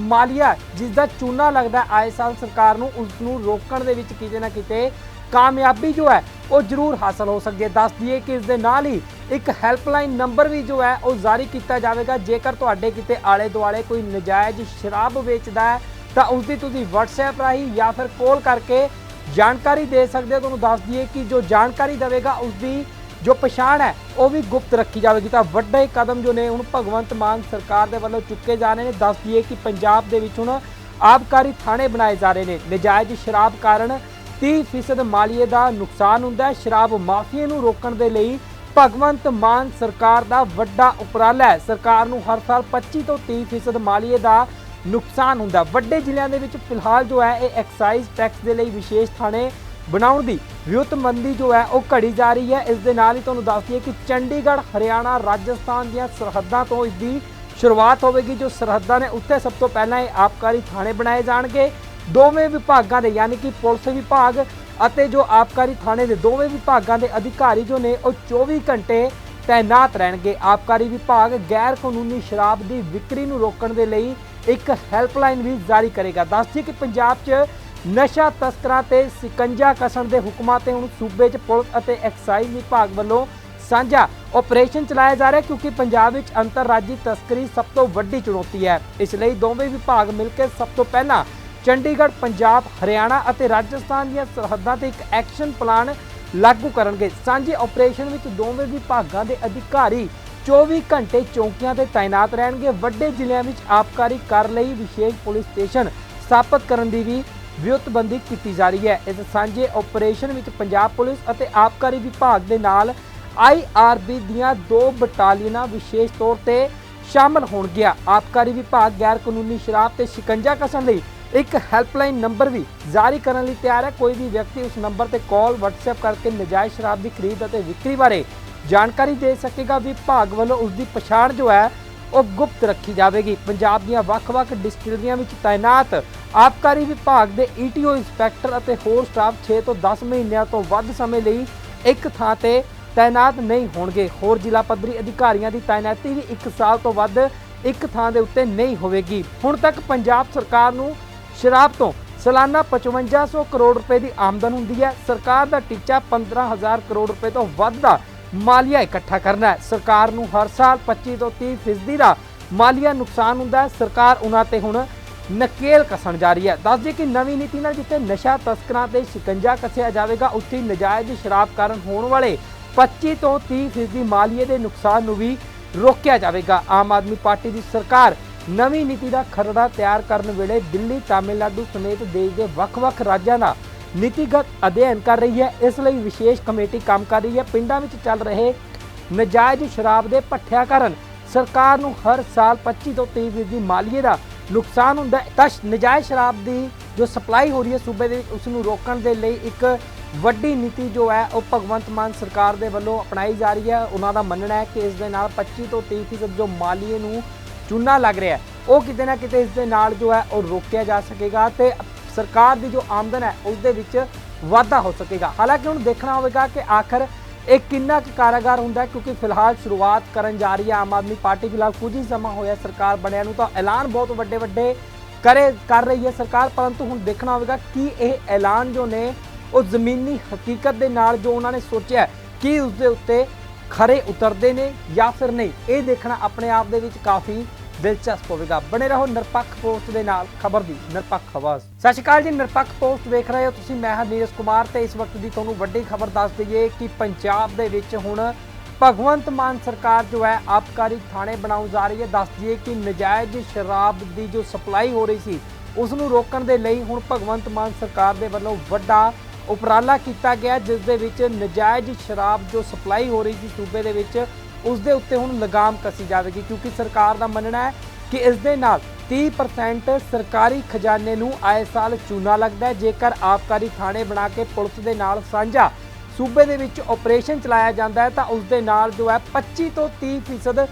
ਮਾਲੀਆ ਜਿਸ ਦਾ ਚੂਨਾ ਲੱਗਦਾ ਆਏ ਸਾਲ ਸਰਕਾਰ ਨੂੰ ਉਸ ਨੂੰ ਰੋਕਣ ਦੇ ਵਿੱਚ ਕਿਤੇ ਨਾ ਕਿਤੇ ਕਾਮਯਾਬੀ ਜੋ ਹੈ ਉਹ ਜ਼ਰੂਰ ਹਾਸਲ ਹੋ ਸਕਦੀ ਹੈ। ਦੱਸ ਦਈਏ ਕਿ ਇਸ ਦੇ ਨਾਲ ਹੀ ਇੱਕ ਹੈਲਪਲਾਈਨ ਨੰਬਰ ਵੀ ਜੋ ਹੈ ਉਹ ਜਾਰੀ ਕੀਤਾ ਜਾਵੇਗਾ। ਜੇਕਰ ਤੁਹਾਡੇ ਕਿਤੇ ਆਲੇ ਦੁਆਲੇ ਕੋਈ ਨਜਾਇਜ਼ ਸ਼ਰਾਬ ਵੇਚਦਾ ਹੈ ਤਾਂ ਉਸ ਦੀ ਤੁਸੀਂ WhatsApp ਰਾਹੀਂ ਜਾਂ ਫਿਰ ਕਾਲ ਕਰਕੇ ਜਾਣਕਾਰੀ ਦੇ ਸਕਦੇ ਹੋ। ਤੁਹਾਨੂੰ ਦੱਸ ਦਈਏ ਕਿ ਜੋ ਜਾਣਕਾਰੀ ਦੇਵੇਗਾ ਉਸ ਦੀ ਜੋ ਪਛਾਣ ਹੈ ਉਹ ਵੀ ਗੁਪਤ ਰੱਖੀ ਜਾਵੇਗੀ। ਤਾਂ ਵੱਡੇ ਕਦਮ ਜੋ ਨੇ ਹੁਣ ਭਗਵੰਤ ਮਾਨ ਸਰਕਾਰ ਦੇ ਵੱਲੋਂ ਚੁੱਕੇ ਜਾ ਰਹੇ ਨੇ। ਦੱਸ ਦਈਏ ਕਿ ਪੰਜਾਬ ਦੇ ਵਿੱਚ ਹੁਣ ਆਬਕਾਰੀ ਥਾਣੇ ਬਣਾਏ ਜਾ ਰਹੇ ਨੇ। ਨਜਾਇਜ਼ ਸ਼ਰਾਬ ਕਾਰਨ 30% ਮਾਲੀਏ ਦਾ ਨੁਕਸਾਨ ਹੁੰਦਾ ਹੈ। ਸ਼ਰਾਬ ਮਾਫੀਏ ਨੂੰ ਰੋਕਣ ਦੇ ਲਈ ਭਗਵੰਤ ਮਾਨ ਸਰਕਾਰ ਦਾ ਵੱਡਾ ਉਪਰਾਲਾ ਹੈ। ਸਰਕਾਰ ਨੂੰ ਹਰ ਸਾਲ 25 ਤੋਂ 30% ਮਾਲੀਏ ਦਾ ਨੁਕਸਾਨ ਹੁੰਦਾ। ਵੱਡੇ ਜ਼ਿਲ੍ਹਿਆਂ ਦੇ ਵਿੱਚ ਫਿਲਹਾਲ ਜੋ ਹੈ ਇਹ ਐਕਸਾਈਜ਼ ਟੈਕਸ ਦੇ ਲਈ ਵਿਸ਼ੇਸ਼ ਥਾਣੇ ਬਣਾਉਣ ਦੀ ਵਿਉਂਤਬੰਦੀ ਜੋ ਹੈ ਉਹ ਘੜੀ ਜਾ ਰਹੀ ਹੈ। ਇਸ ਦੇ ਨਾਲ ਹੀ ਤੁਹਾਨੂੰ ਦੱਸ ਦਈਏ ਕਿ ਚੰਡੀਗੜ੍ਹ, ਹਰਿਆਣਾ, ਰਾਜਸਥਾਨ ਦੀਆਂ ਸਰਹੱਦਾਂ ਤੋਂ ਇਸ ਦੀ ਸ਼ੁਰੂਆਤ ਹੋਵੇਗੀ। ਜੋ ਸਰਹੱਦਾਂ ਨੇ ਉੱਥੇ ਸਭ ਤੋਂ ਪਹਿਲਾਂ ਇਹ ਆਬਕਾਰੀ ਥਾਣੇ ਬਣਾਏ ਜਾਣਗੇ। ਦੋਵੇਂ ਵਿਭਾਗਾਂ ਦੇ ਯਾਨੀ ਕਿ ਪੁਲਿਸ ਵਿਭਾਗ ਅਤੇ ਜੋ ਆਬਕਾਰੀ ਥਾਣੇ ਦੇ ਦੋਵੇਂ ਵਿਭਾਗਾਂ ਦੇ ਅਧਿਕਾਰੀ ਜੋ ਨੇ ਉਹ 24 ਘੰਟੇ ਤੈਨਾਤ ਰਹਿਣਗੇ। ਆਬਕਾਰੀ ਵਿਭਾਗ ਗੈਰ ਕਾਨੂੰਨੀ ਸ਼ਰਾਬ ਦੀ ਵਿਕਰੀ ਨੂੰ ਰੋਕਣ ਦੇ ਲਈ ਇੱਕ ਹੈਲਪਲਾਈਨ ਵੀ ਜਾਰੀ ਕਰੇਗਾ। ਦੱਸ ਦਈਏ ਕਿ ਪੰਜਾਬ 'ਚ ਨਸ਼ਾ ਤਸਕਰਾਂ ਤੇ ਸਿਕੰਜਾ ਕਸਣ ਦੇ ਹੁਕਮਾਂ ਤੇ ਹੁਣ ਸੂਬੇ 'ਚ ਪੁਲਿਸ ਅਤੇ ਐਕਸਾਈਜ਼ ਵਿਭਾਗ ਵੱਲੋਂ ਸਾਂਝਾ ਆਪਰੇਸ਼ਨ ਚਲਾਇਆ ਜਾ ਰਿਹਾ, ਕਿਉਂਕਿ ਪੰਜਾਬ ਵਿੱਚ ਅੰਤਰਰਾਜੀ ਤਸਕਰੀ ਸਭ ਤੋਂ ਵੱਡੀ ਚੁਣੌਤੀ ਹੈ। ਇਸ ਲਈ ਦੋਵੇਂ ਵਿਭਾਗ ਮਿਲ ਕੇ ਸਭ ਤੋਂ ਪਹਿਲਾਂ ਚੰਡੀਗੜ੍ਹ, ਪੰਜਾਬ, ਹਰਿਆਣਾ ਅਤੇ ਰਾਜਸਥਾਨ ਦੀਆਂ ਸਰਹੱਦਾਂ ਤੇ ਇੱਕ ਐਕਸ਼ਨ ਪਲਾਨ ਲਾਗੂ ਕਰਨਗੇ। ਸਾਂਝੇ ਆਪਰੇਸ਼ਨ ਵਿੱਚ ਦੋਵੇਂ ਵਿਭਾਗਾਂ ਦੇ ਅਧਿਕਾਰੀ 24 ਘੰਟੇ ਚੌਕੀਆਂ ਤੇ ਤਾਇਨਾਤ ਰਹਿਣਗੇ। ਵੱਡੇ ਜ਼ਿਲ੍ਹਿਆਂ ਵਿੱਚ ਆਬਕਾਰੀ ਕਰ ਲਈ ਵਿਸ਼ੇਸ਼ ਪੁਲਿਸ ਸਟੇਸ਼ਨ ਸਥਾਪਿਤ ਕਰਨ ਦੀ ਵੀ ਵਿਉਂਤਬੰਦੀ ਕੀਤੀ ਜਾ ਰਹੀ ਹੈ। ਇਸ ਸਾਂਝੇ ਆਪਰੇਸ਼ਨ ਵਿੱਚ ਪੰਜਾਬ ਪੁਲਿਸ ਅਤੇ ਆਬਕਾਰੀ ਵਿਭਾਗ ਦੇ ਨਾਲ IRB ਦੀਆਂ 2 ਬਟਾਲੀਅਨਾਂ ਵਿਸ਼ੇਸ਼ ਤੌਰ ਤੇ ਸ਼ਾਮਲ ਹੋਣਗੀਆਂ। ਆਬਕਾਰੀ ਵਿਭਾਗ ਗੈਰ ਕਾਨੂੰਨੀ ਸ਼ਰਾਬ ਤੇ ਸ਼ਿਕੰਜਾ ਕਸਣ ਲਈ ਇੱਕ ਹੈਲਪਲਾਈਨ ਨੰਬਰ ਵੀ ਜਾਰੀ ਕਰਨ ਲਈ ਤਿਆਰ ਹੈ। ਕੋਈ ਵੀ ਵਿਅਕਤੀ ਉਸ ਨੰਬਰ ਤੇ ਕਾਲ WhatsApp ਕਰਕੇ ਨਜਾਇਜ਼ ਸ਼ਰਾਬ ਦੀ ਖਰੀਦ ਅਤੇ ਵਿਕਰੀ ਬਾਰੇ ਜਾਣਕਾਰੀ ਦੇ ਸਕੇਗਾ। ਵਿਭਾਗ ਵੱਲੋਂ ਉਸ ਦੀ ਪਛਾਣ ਜੋ ਹੈ ਉਹ ਗੁਪਤ ਰੱਖੀ ਜਾਵੇਗੀ। ਪੰਜਾਬ ਦੀਆਂ ਵੱਖ-ਵੱਖ ਡਿਸਟਿਲਰੀਆਂ ਵਿੱਚ ਤਾਇਨਾਤ ਆਬਕਾਰੀ ਵਿਭਾਗ ਦੇ ETO ਇੰਸਪੈਕਟਰ ਅਤੇ ਹੋਰ ਸਟਾਫ 6 ਤੋਂ 10 ਮਹੀਨਿਆਂ ਤੋਂ ਵੱਧ ਸਮੇਂ ਲਈ ਇੱਕ ਥਾਂ ਤੇ ਤਾਇਨਾਤ ਨਹੀਂ ਹੋਣਗੇ। ਹੋਰ ਜ਼ਿਲ੍ਹਾ ਪੱਧਰੀ ਅਧਿਕਾਰੀਆਂ ਦੀ ਤਾਇਨਾਤੀ ਵੀ 1 ਸਾਲ ਤੋਂ ਵੱਧ ਇੱਕ ਥਾਂ ਦੇ ਉੱਤੇ ਨਹੀਂ ਹੋਵੇਗੀ। ਹੁਣ ਤੱਕ ਪੰਜਾਬ ਸਰਕਾਰ ਨੂੰ ਸ਼ਰਾਬ ਤੋਂ ਸਾਲਾਨਾ 5500 ਕਰੋੜ ਰੁਪਏ ਦੀ ਆਮਦਨ ਹੁੰਦੀ ਹੈ। ਸਰਕਾਰ ਦਾ ਟੀਚਾ 15000 ਕਰੋੜ ਰੁਪਏ ਤੋਂ ਵੱਧ ਦਾ ਮਾਲੀਆ ਇਕੱਠਾ ਕਰਨਾ ਹੈ। ਸਰਕਾਰ ਨੂੰ ਹਰ ਸਾਲ 25 ਤੋਂ 30% ਦਾ ਮਾਲੀਆ ਨੁਕਸਾਨ ਹੁੰਦਾ ਹੈ। ਸਰਕਾਰ ਉਹਨਾਂ ਤੇ ਹੁਣ ਨਕੇਲ ਕਸਣ ਜਾ ਰਹੀ ਹੈ। ਦੱਸ ਦਈਏ ਕਿ ਨਵੀਂ ਨੀਤੀ ਨਾਲ ਜਿੱਥੇ ਨਸ਼ਾ ਤਸਕਰਾਂ ਤੇ ਸ਼ਿਕੰਜਾ ਕੱਸਿਆ ਜਾਵੇਗਾ, ਉੱਥੇ ਨਜਾਇਜ਼ ਸ਼ਰਾਬ ਕਾਰਨ ਹੋਣ ਵਾਲੇ 25 ਤੋਂ 30% ਮਾਲੀਏ ਦੇ ਨੁਕਸਾਨ ਨੂੰ ਵੀ ਰੋਕਿਆ ਜਾਵੇਗਾ। ਆਮ ਆਦਮੀ ਪਾਰਟੀ ਦੀ ਸਰਕਾਰ ਨਵੀਂ ਨੀਤੀ ਦਾ ਖਰੜਾ ਤਿਆਰ ਕਰਨ ਵੇਲੇ ਦਿੱਲੀ, ਤਾਮਿਲਨਾਡੂ ਸਮੇਤ ਦੇਸ਼ ਦੇ ਵੱਖ-ਵੱਖ ਰਾਜਾਂ ਦਾ ਨੀਤੀਗਤ ਅਧਿਐਨ ਕਰ ਰਹੀ ਹੈ। ਇਸ ਲਈ ਵਿਸ਼ੇਸ਼ ਕਮੇਟੀ ਕੰਮ ਕਰ ਰਹੀ ਹੈ। ਪਿੰਡਾਂ ਵਿੱਚ ਚੱਲ ਰਹੇ ਨਜਾਇਜ਼ ਸ਼ਰਾਬ ਦੇ ਭੱਠਿਆਂ ਕਾਰਨ ਸਰਕਾਰ ਨੂੰ ਹਰ ਸਾਲ 25 ਤੋਂ 30% ਮਾਲੀਏ ਦਾ ਨੁਕਸਾਨ ਹੁੰਦਾ ਹੈ। ਤਾਂ ਨਜਾਇਜ਼ ਸ਼ਰਾਬ ਦੀ ਜੋ ਸਪਲਾਈ ਹੋ ਰਹੀ ਹੈ ਸੂਬੇ ਦੇ ਵਿੱਚ, ਉਸ ਨੂੰ ਰੋਕਣ ਦੇ ਲਈ ਇੱਕ ਵੱਡੀ ਨੀਤੀ ਜੋ ਹੈ ਉਹ ਭਗਵੰਤ ਮਾਨ ਸਰਕਾਰ ਦੇ ਵੱਲੋਂ ਅਪਣਾਈ ਜਾ ਰਹੀ ਹੈ। ਉਹਨਾਂ ਦਾ ਮੰਨਣਾ ਹੈ ਕਿ ਇਸ ਦੇ ਨਾਲ 25 ਤੋਂ 30% ਜੋ ਮਾਲੀਏ ਨੂੰ ਚੂਨਾ ਲੱਗ ਰਿਹਾ ਉਹ ਕਿਤੇ ਨਾ ਕਿਤੇ ਇਸ ਦੇ ਨਾਲ ਜੋ ਹੈ ਉਹ ਰੋਕਿਆ ਜਾ ਸਕੇਗਾ ਤੇ ਸਰਕਾਰ ਦੀ ਜੋ ਆਮਦਨ ਹੈ ਉਸ ਦੇ ਵਿੱਚ ਵਾਧਾ ਹੋ ਸਕੇਗਾ। ਹਾਲਾਂਕਿ ਹੁਣ ਦੇਖਣਾ ਹੋਵੇਗਾ ਕਿ ਆਖਰ ਇਹ ਕਿੰਨਾ ਕੁ ਕਾਰਗਰ ਹੁੰਦਾ ਹੈ, ਕਿਉਂਕਿ ਫਿਲਹਾਲ ਸ਼ੁਰੂਆਤ ਕਰਨ ਜਾ ਰਹੀ ਹੈ ਆਮ ਆਦਮੀ ਪਾਰਟੀ। ਫਿਲਹਾਲ ਕੁਝ ਹੀ ਸਮਾਂ ਹੋਇਆ ਸਰਕਾਰ ਬਣਿਆ ਨੂੰ, ਤਾਂ ਐਲਾਨ ਬਹੁਤ ਵੱਡੇ ਕਰ ਰਹੀ ਹੈ ਸਰਕਾਰ, ਪਰੰਤੂ ਹੁਣ ਦੇਖਣਾ ਹੋਵੇਗਾ ਕਿ ਇਹ ਐਲਾਨ ਜੋ ਨੇ ਉਹ ਜ਼ਮੀਨੀ ਹਕੀਕਤ ਦੇ ਨਾਲ ਜੋ ਉਹਨਾਂ ਨੇ ਸੋਚਿਆ ਕਿ ਉਸ ਦੇ ਉੱਤੇ ਖਰੇ ਉਤਰਦੇ ਨੇ ਜਾਂ ਫਿਰ ਨਹੀਂ। ਇਹ ਦੇਖਣਾ ਆਪਣੇ ਆਪ ਦੇ ਵਿੱਚ ਕਾਫੀ ਦਿਲਚਸਪ ਹੋਵੇਗਾ। ਬਣੇ ਰਹੋ ਨਿਰਪੱਖ ਪੋਸਟ ਦੇ ਨਾਲ, ਖਬਰ ਦੀ ਨਿਰਪੱਖ ਆਵਾਜ਼। ਸਤਿ ਸ਼੍ਰੀ ਅਕਾਲ ਜੀ, ਨਿਰਪੱਖ ਪੋਸਟ ਵੇਖ ਰਹੇ ਹੋ ਤੁਸੀਂ। ਮੈਂ ਹਾਂ ਨੀਰਜ ਕੁਮਾਰ ਤੇ ਇਸ ਵਕਤ ਦੀ ਤੁਹਾਨੂੰ ਵੱਡੀ ਖਬਰ ਦੱਸ ਦਈਏ ਕਿ ਪੰਜਾਬ ਦੇ ਵਿੱਚ ਹੁਣ ਭਗਵੰਤ ਮਾਨ ਸਰਕਾਰ ਜੋ ਹੈ ਆਬਕਾਰੀ ਥਾਣੇ ਬਣਾਉਣ ਜਾ ਰਹੀ ਹੈ। ਦੱਸ ਦਈਏ ਕਿ ਨਜਾਇਜ਼ ਸ਼ਰਾਬ ਦੀ ਜੋ ਸਪਲਾਈ ਹੋ ਰਹੀ ਸੀ ਉਸ ਨੂੰ ਰੋਕਣ ਦੇ ਲਈ ਹੁਣ ਭਗਵੰਤ ਮਾਨ ਸਰਕਾਰ ਦੇ ਵੱਲੋਂ ਵੱਡਾ ਉਪਰਾਲਾ ਕੀਤਾ ਗਿਆ, ਜਿਸ ਦੇ ਵਿੱਚ ਨਜਾਇਜ਼ ਸ਼ਰਾਬ ਜੋ ਸਪਲਾਈ ਹੋ ਰਹੀ ਸੀ ਸੂਬੇ ਦੇ ਵਿੱਚ ਉਸ ਦੇ ਉੱਤੇ ਹੁਣ ਲਗਾਮ ਕਸੀ ਜਾਵੇਗੀ, ਕਿਉਂਕਿ ਸਰਕਾਰ ਦਾ ਮੰਨਣਾ ਹੈ ਕਿ ਇਸ ਦੇ ਨਾਲ 30% ਸਰਕਾਰੀ ਖਜ਼ਾਨੇ ਨੂੰ ਆਏ ਸਾਲ ਚੂਨਾ ਲੱਗਦਾ ਹੈ। ਜੇਕਰ ਆਬਕਾਰੀ ਥਾਣੇ ਬਣਾ ਕੇ ਪੁਲਿਸ ਦੇ ਨਾਲ ਸਾਂਝਾ ਸੂਬੇ ਦੇ ਵਿੱਚ ਆਪਰੇਸ਼ਨ ਚਲਾਇਆ ਜਾਂਦਾ ਹੈ ਤਾਂ ਉਸ ਦੇ ਨਾਲ ਜੋ ਹੈ 25 ਤੋਂ 30%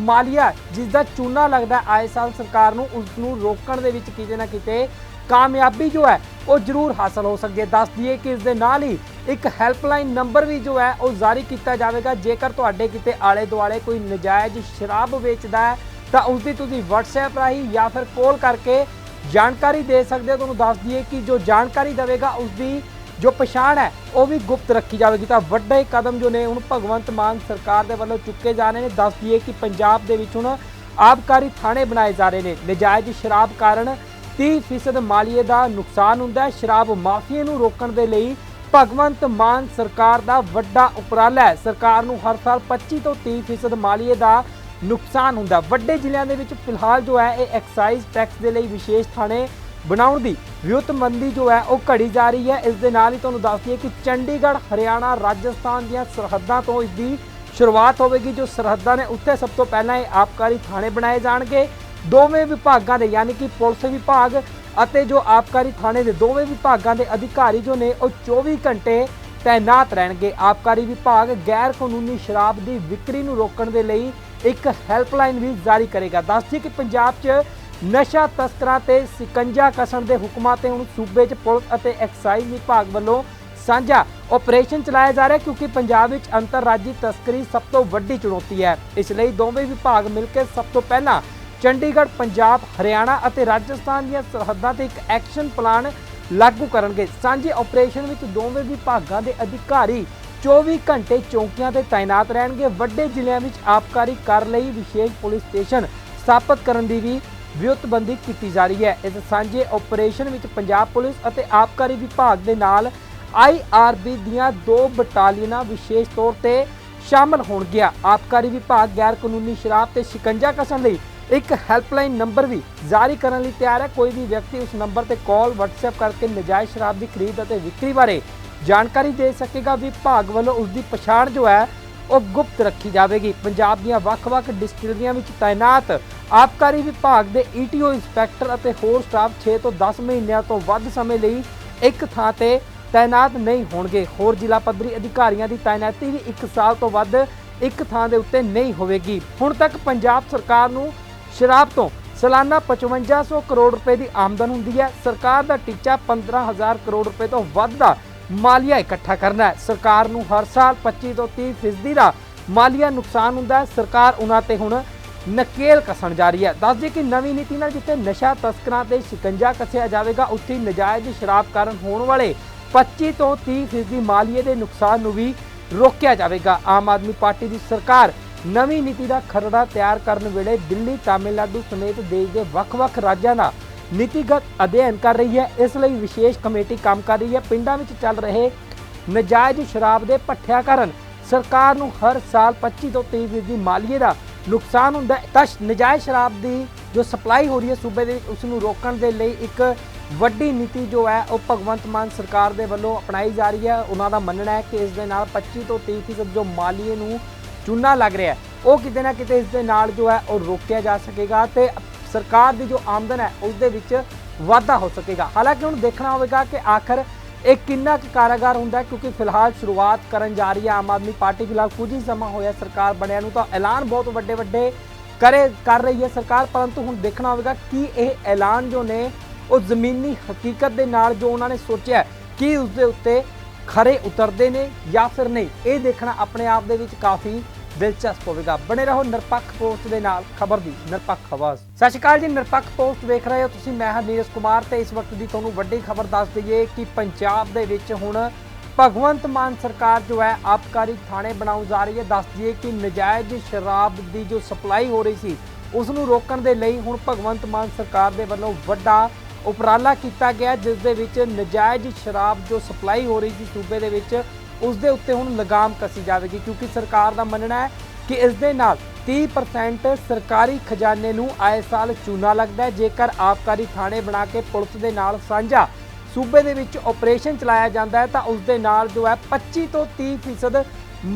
ਮਾਲੀਆ ਜਿਸ ਦਾ ਚੂਨਾ ਲੱਗਦਾ ਆਏ ਸਾਲ ਸਰਕਾਰ ਨੂੰ, ਉਸ ਨੂੰ ਰੋਕਣ ਦੇ ਵਿੱਚ ਕਿਤੇ ਨਾ ਕਿਤੇ ਕਾਮਯਾਬੀ ਜੋ ਹੈ ਉਹ ਜ਼ਰੂਰ ਹਾਸਲ ਹੋ ਸਕਦੀ ਹੈ। ਦੱਸ ਦਈਏ ਕਿ ਇਸ ਦੇ ਨਾਲ ਹੀ ਇੱਕ ਹੈਲਪਲਾਈਨ ਨੰਬਰ ਵੀ ਜੋ ਹੈ ਉਹ ਜਾਰੀ ਕੀਤਾ ਜਾਵੇਗਾ। ਜੇਕਰ ਤੁਹਾਡੇ ਕਿਤੇ ਆਲੇ ਦੁਆਲੇ ਕੋਈ ਨਜਾਇਜ਼ ਸ਼ਰਾਬ ਵੇਚਦਾ ਹੈ ਤਾਂ ਉਸ ਦੀ ਤੁਸੀਂ WhatsApp ਰਾਹੀਂ ਜਾਂ ਫਿਰ ਕਾਲ ਕਰਕੇ ਜਾਣਕਾਰੀ ਦੇ ਸਕਦੇ ਹੋ। ਤੁਹਾਨੂੰ ਦੱਸ ਦਈਏ ਕਿ ਜੋ ਜਾਣਕਾਰੀ ਦੇਵੇਗਾ ਉਸ ਦੀ जो पछाण है वो भी गुप्त रखी जाएगी। तो वड्डे कदम जो ने हुण भगवंत मान सरकार दे वल्लों चुके जा रहे हैं। दस दिए कि पंजाब दे विच हुण आबकारी थाणे बनाए जा रहे हैं। नजायज़ शराब कारण 30% मालीए का नुकसान हुंदा है। शराब माफिया नूं रोकण दे लई भगवंत मान सरकार का वड्डा उपराला है। सरकार नूं हर साल 25 तो 30% मालीए का नुकसान हुंदा। वड्डे जिलिਆਂ ਦੇ ਵਿੱਚ फिलहाल जो है ये एक्साइज टैक्स के लिए विशेष थाणे बनाउण दी विउतबंदी जो है वो घड़ी जा रही है। इस दे नाल ही तुहानूं दस दईए कि चंडीगढ़ हरियाणा राजस्थान दीआं सरहदां तो इसकी शुरुआत होगी। जो सरहदां ने उत्थे सब तो पहला ये आबकारी थाणे बनाए जाणगे। दोवें विभागां दे यानी कि पुलिस विभाग अते जो आबकारी थाणे दे दोवें विभागां दे अधिकारी जो ने वो 24 घंटे तैनात रहणगे। आबकारी विभाग गैर कानूनी शराब की विक्री नूं रोकण दे लई एक हैल्पलाइन भी जारी करेगा। दस दिए कि पंजाब च नशा तस्करां ते सिकंजा कसण दे हुक्मां ते हुण सूबे च पुलिस अते एक्साइज विभाग वल्लों साझा ऑपरेशन चलाया जा रहा है, क्योंकि पंजाब विच अंतरराजी तस्करी सब तो वड्डी चुनौती है। इसलिए दोवें विभाग मिलकर सब तो पहला चंडीगढ़ पंजाब हरियाणा अते राजस्थान दी सरहदां ते एक एक्शन प्लान लागू करनगे। सांझे ऑपरेशन विच दोवें विभागां दे अधिकारी 24 घंटे चौकियां ते तैनात रहणगे। वड्डे जिलिਆਂ विच आबकारी कर लई विशेष पुलिस स्टेशन स्थापित करन दी भी विउतबंदी की जा रही है। इस सांझे ऑपरेशन विच पंजाब पुलिस अते आबकारी विभाग दे नाल IRB दीआं 2 बटालियनां विशेष तौर ते शामिल होणगीआं। आबकारी विभाग गैर कानूनी शराब ते शिकंजा कसण लई एक हैल्पलाइन नंबर भी जारी करने लिए तैयार है। कोई भी व्यक्ति उस नंबर पर कॉल WhatsApp करके नजायज़ शराब की खरीद और विक्री बारे जानकारी दे सकेगा। विभाग वालों उसकी पछाण जो है वो गुप्त रखी जाएगी। पंजाब दीआं वख-वख डिस्टिलरियां विच तैनात आबकारी विभाग के ETO इंस्पैक्टर और होर स्टाफ 6 तो 10 महीनों तो वध समय लिए एक थां ते तैनात नहीं होणगे। होर जिला पद्धरी अधिकारियों की तैनाती भी 1 साल तो वध एक थां दे उत्ते नहीं होवेगी। हुण तक पंजाब सरकार नूं शराब तो सालाना 5500 करोड़ रुपए की आमदन हुंदी है। सरकार का टीचा 15,000 करोड़ रुपए तो वध दा मालिया इकट्ठा करना है। सरकार नूं हर साल 25 तो 30% का मालिया नुकसान हुंदा है। सरकार उन्हां ते हुण नकेल कसन जा रही है। दस दिए कि नवीं नीति नाल जिथे नशा तस्करां ते शिकंजा कसिया जाएगा, उत्थे नजायज़ शराब कारण होने वाले 25 तो 30% मालिए के नुकसान नूं भी रोकिया जाएगा। आम आदमी पार्टी की सरकार नवीं नीति का खरड़ा तैयार करने वेले दिल्ली तमिलनाडु समेत देश के वख-वख राज्यों का नीतिगत अध्ययन कर रही है। इसलिए विशेष कमेटी काम कर रही है। पिंडां विच चल रहे नजायज़ शराब के भट्ठिया कारण सरकार नूं हर साल 25 तो 30% मालिए का नुकसान हुंदा है। तां नजायज़ शराब की जो सप्लाई हो रही है सूबे दे विच उसनूं रोकण दे लई एक वड्डी नीति जो है वो भगवंत मान सरकार दे वल्लों अपनाई जा रही है। उन्हां दा मनना है कि इस दे नाल 25 तो 30% जो मालिए नूं चूना लग रहा है वो किते ना किते इस दे नाल जो है वो रोकिया जा सकेगा ते सरकार की जो आमदन है उस दे विच वाधा हो सकेगा। हालांकि हुण देखना होगा कि आखिर एक किन्ना कारगर हुंदा है, क्योंकि फिलहाल शुरुआत करन जा रही है आम आदमी पार्टी। फिलहाल कुछ ही समा होया सरकार बनिया नूं, तो ऐलान बहुत वड्डे वड्डे कर रही है सरकार, परंतु हुण देखना होगा कि यह ऐलान जो ने वो जमीनी हकीकत के नाल जो उन्होंने सोचा कि उसके उत्ते खरे उतरते हैं या फिर नहीं, ये देखना अपने आप दे विच काफ़ी दिलचस्प होगा। बने रहो निरपक्ष पोस्ट के नाल, खबर की निरपक्ष आवाज़। सत श्री अकाल जी, निरपक्ष पोस्ट देख रहे हो तुसीं। मैं हां नीरज कुमार ते इस वक्त की तुहानूं वड्डी खबर दस दईए कि पंजाब दे विच हुण भगवंत मान सरकार जो है आबकारी थाणे बनाउण जा रही है। दस दईए कि नजायज़ शराब की जो सप्लाई हो रही सी उसनूं रोकण दे लई हुण भगवंत मान सरकार दे वल्लों वड्डा उपराला किया गया, जिस दे विच नजायज़ शराब जो सप्लाई हो रही थी सूबे दे विच उस दे उत्ते हुण लगाम कसी जाएगी, क्योंकि सरकार का मनना है कि इस दे नाल 30% सरकारी खजाने नूं आए साल चूना लगता है। जेकर आबकारी थाणे बना के पुलिस दे नाल साझा सूबे दे विच ऑपरेशन चलाया जाता है तो उस दे नाल जो है 25 तो 30%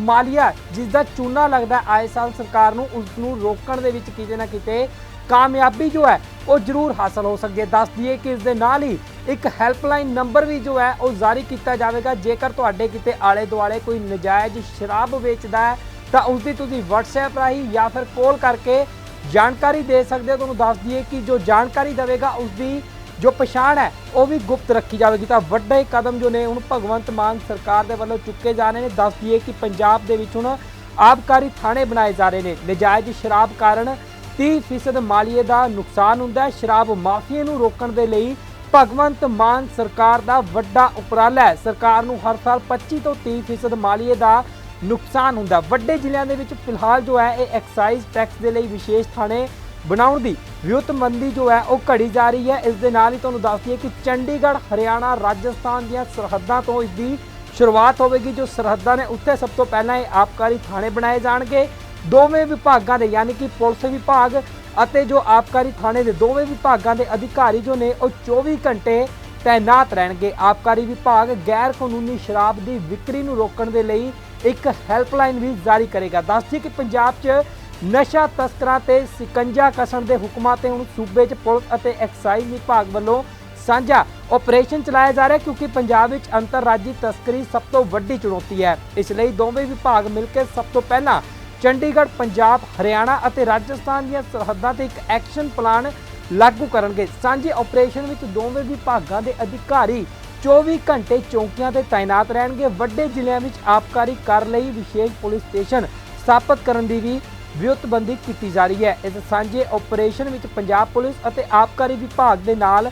मालिया जिसका चूना लगता है आए साल सरकार नूं उसनूं रोकण दे विच किते ना किते कामयाबी जो है वो जरूर हासिल हो सकती है। दस दिए कि इस दे नाल ही एक हैल्पलाइन नंबर भी जो है वो जारी किया जाएगा। जेकर तुहाडे किते आले दुआले कोई नजायज़ शराब वेचदा है तो उसकी तुसीं WhatsApp राही या फिर कॉल करके जानकारी दे सकते हो। तुहानूं दस दिए कि जो जानकारी देवेगा उसकी जो पछाण है वो भी गुप्त रखी जाएगी। तो वड्डे कदम जो ने हुण भगवंत मान सरकार के वल्लों चुके जा रहे हैं। दस दिए कि पंजाब दे विच हुण आबकारी थाणे बनाए जा रहे हैं। नजायज़ शराब कारण 30% मालिए का नुकसान हुंदा है। शराब माफिया नूं रोकण दे लई ਭਗਵੰਤ ਮਾਨ ਸਰਕਾਰ ਦਾ ਵੱਡਾ ਉਪਰਾਲਾ ਹੈ। ਸਰਕਾਰ ਨੂੰ ਹਰ ਸਾਲ 25 ਤੋਂ 30% ਮਾਲੀਏ ਦਾ ਨੁਕਸਾਨ ਹੁੰਦਾ। ਵੱਡੇ ਜ਼ਿਲ੍ਹਿਆਂ ਦੇ ਵਿੱਚ ਫਿਲਹਾਲ ਜੋ ਹੈ ਇਹ ਐਕਸਾਈਜ਼ ਟੈਕਸ ਦੇ ਲਈ ਵਿਸ਼ੇਸ਼ ਥਾਣੇ ਬਣਾਉਣ ਦੀ ਵਿਉਂਤਬੰਦੀ ਜੋ ਹੈ ਉਹ ਘੜੀ ਜਾ ਰਹੀ ਹੈ। ਇਸ ਦੇ ਨਾਲ ਹੀ ਤੁਹਾਨੂੰ ਦੱਸ ਦਈਏ ਕਿ ਚੰਡੀਗੜ੍ਹ, ਹਰਿਆਣਾ, ਰਾਜਸਥਾਨ ਦੀਆਂ ਸਰਹੱਦਾਂ ਤੋਂ ਇਸ ਦੀ ਸ਼ੁਰੂਆਤ ਹੋਵੇਗੀ। ਜੋ ਸਰਹੱਦਾਂ ਨੇ ਉੱਥੇ ਸਭ ਤੋਂ ਪਹਿਲਾਂ ਇਹ ਆਬਕਾਰੀ ਥਾਣੇ ਬਣਾਏ ਜਾਣਗੇ। ਦੋਵੇਂ ਵਿਭਾਗਾਂ ਦੇ ਯਾਨੀ ਕਿ ਪੁਲਿਸ ਵਿਭਾਗ ਅਤੇ ਜੋ ਆਬਕਾਰੀ ਥਾਣੇ ਦੇ ਦੋਵੇਂ ਵਿਭਾਗਾਂ ਦੇ ਅਧਿਕਾਰੀ ਜੋ ਨੇ ਉਹ 24 ਘੰਟੇ ਤੈਨਾਤ ਰਹਿਣਗੇ। ਆਬਕਾਰੀ ਵਿਭਾਗ ਗੈਰ ਕਾਨੂੰਨੀ ਸ਼ਰਾਬ ਦੀ ਵਿਕਰੀ ਨੂੰ ਰੋਕਣ ਦੇ ਲਈ ਇੱਕ ਹੈਲਪਲਾਈਨ ਵੀ ਜਾਰੀ ਕਰੇਗਾ। ਦੱਸ ਦਈਏ ਕਿ ਪੰਜਾਬ 'ਚ ਨਸ਼ਾ ਤਸਕਰਾਂ ਤੇ ਸਿਕੰਜਾ ਕਸਣ ਦੇ ਹੁਕਮਾਂ ਤੇ ਹੁਣ ਸੂਬੇ 'ਚ ਪੁਲਿਸ ਅਤੇ ਐਕਸਾਈਜ਼ ਵਿਭਾਗ ਵੱਲੋਂ ਸਾਂਝਾ ਆਪਰੇਸ਼ਨ ਚਲਾਇਆ ਜਾ ਰਿਹਾ ਕਿਉਂਕਿ ਪੰਜਾਬ ਵਿੱਚ ਅੰਤਰਰਾਜੀ ਤਸਕਰੀ ਸਭ ਤੋਂ ਵੱਡੀ ਚੁਣੌਤੀ ਹੈ। ਇਸ ਲਈ ਦੋਵੇਂ ਵਿਭਾਗ ਮਿਲ ਕੇ ਸਭ ਤੋਂ ਪਹਿਲਾਂ ਚੰਡੀਗੜ੍ਹ, ਪੰਜਾਬ, ਹਰਿਆਣਾ ਅਤੇ ਰਾਜਸਥਾਨ ਦੀਆਂ ਸਰਹੱਦਾਂ ਤੇ ਇੱਕ ਐਕਸ਼ਨ ਪਲਾਨ ਲਾਗੂ ਕਰਨਗੇ। ਸਾਂਝੇ ਆਪਰੇਸ਼ਨ ਵਿੱਚ ਦੋਵੇਂ ਵਿਭਾਗਾਂ ਦੇ ਅਧਿਕਾਰੀ 24 ਘੰਟੇ ਚੌਕੀਆਂ ਤੇ ਤਾਇਨਾਤ ਰਹਿਣਗੇ। ਵੱਡੇ ਜ਼ਿਲ੍ਹਿਆਂ ਵਿੱਚ ਆਬਕਾਰੀ ਕਰ ਲਈ ਵਿਸ਼ੇਸ਼ ਪੁਲਿਸ ਸਟੇਸ਼ਨ ਸਥਾਪਿਤ ਕਰਨ ਦੀ ਵੀ ਵਿਉਂਤਬੰਦੀ ਕੀਤੀ ਜਾ ਰਹੀ ਹੈ। ਇਸ ਸਾਂਝੇ ਆਪਰੇਸ਼ਨ ਵਿੱਚ ਪੰਜਾਬ ਪੁਲਿਸ ਅਤੇ ਆਬਕਾਰੀ ਵਿਭਾਗ ਦੇ ਨਾਲ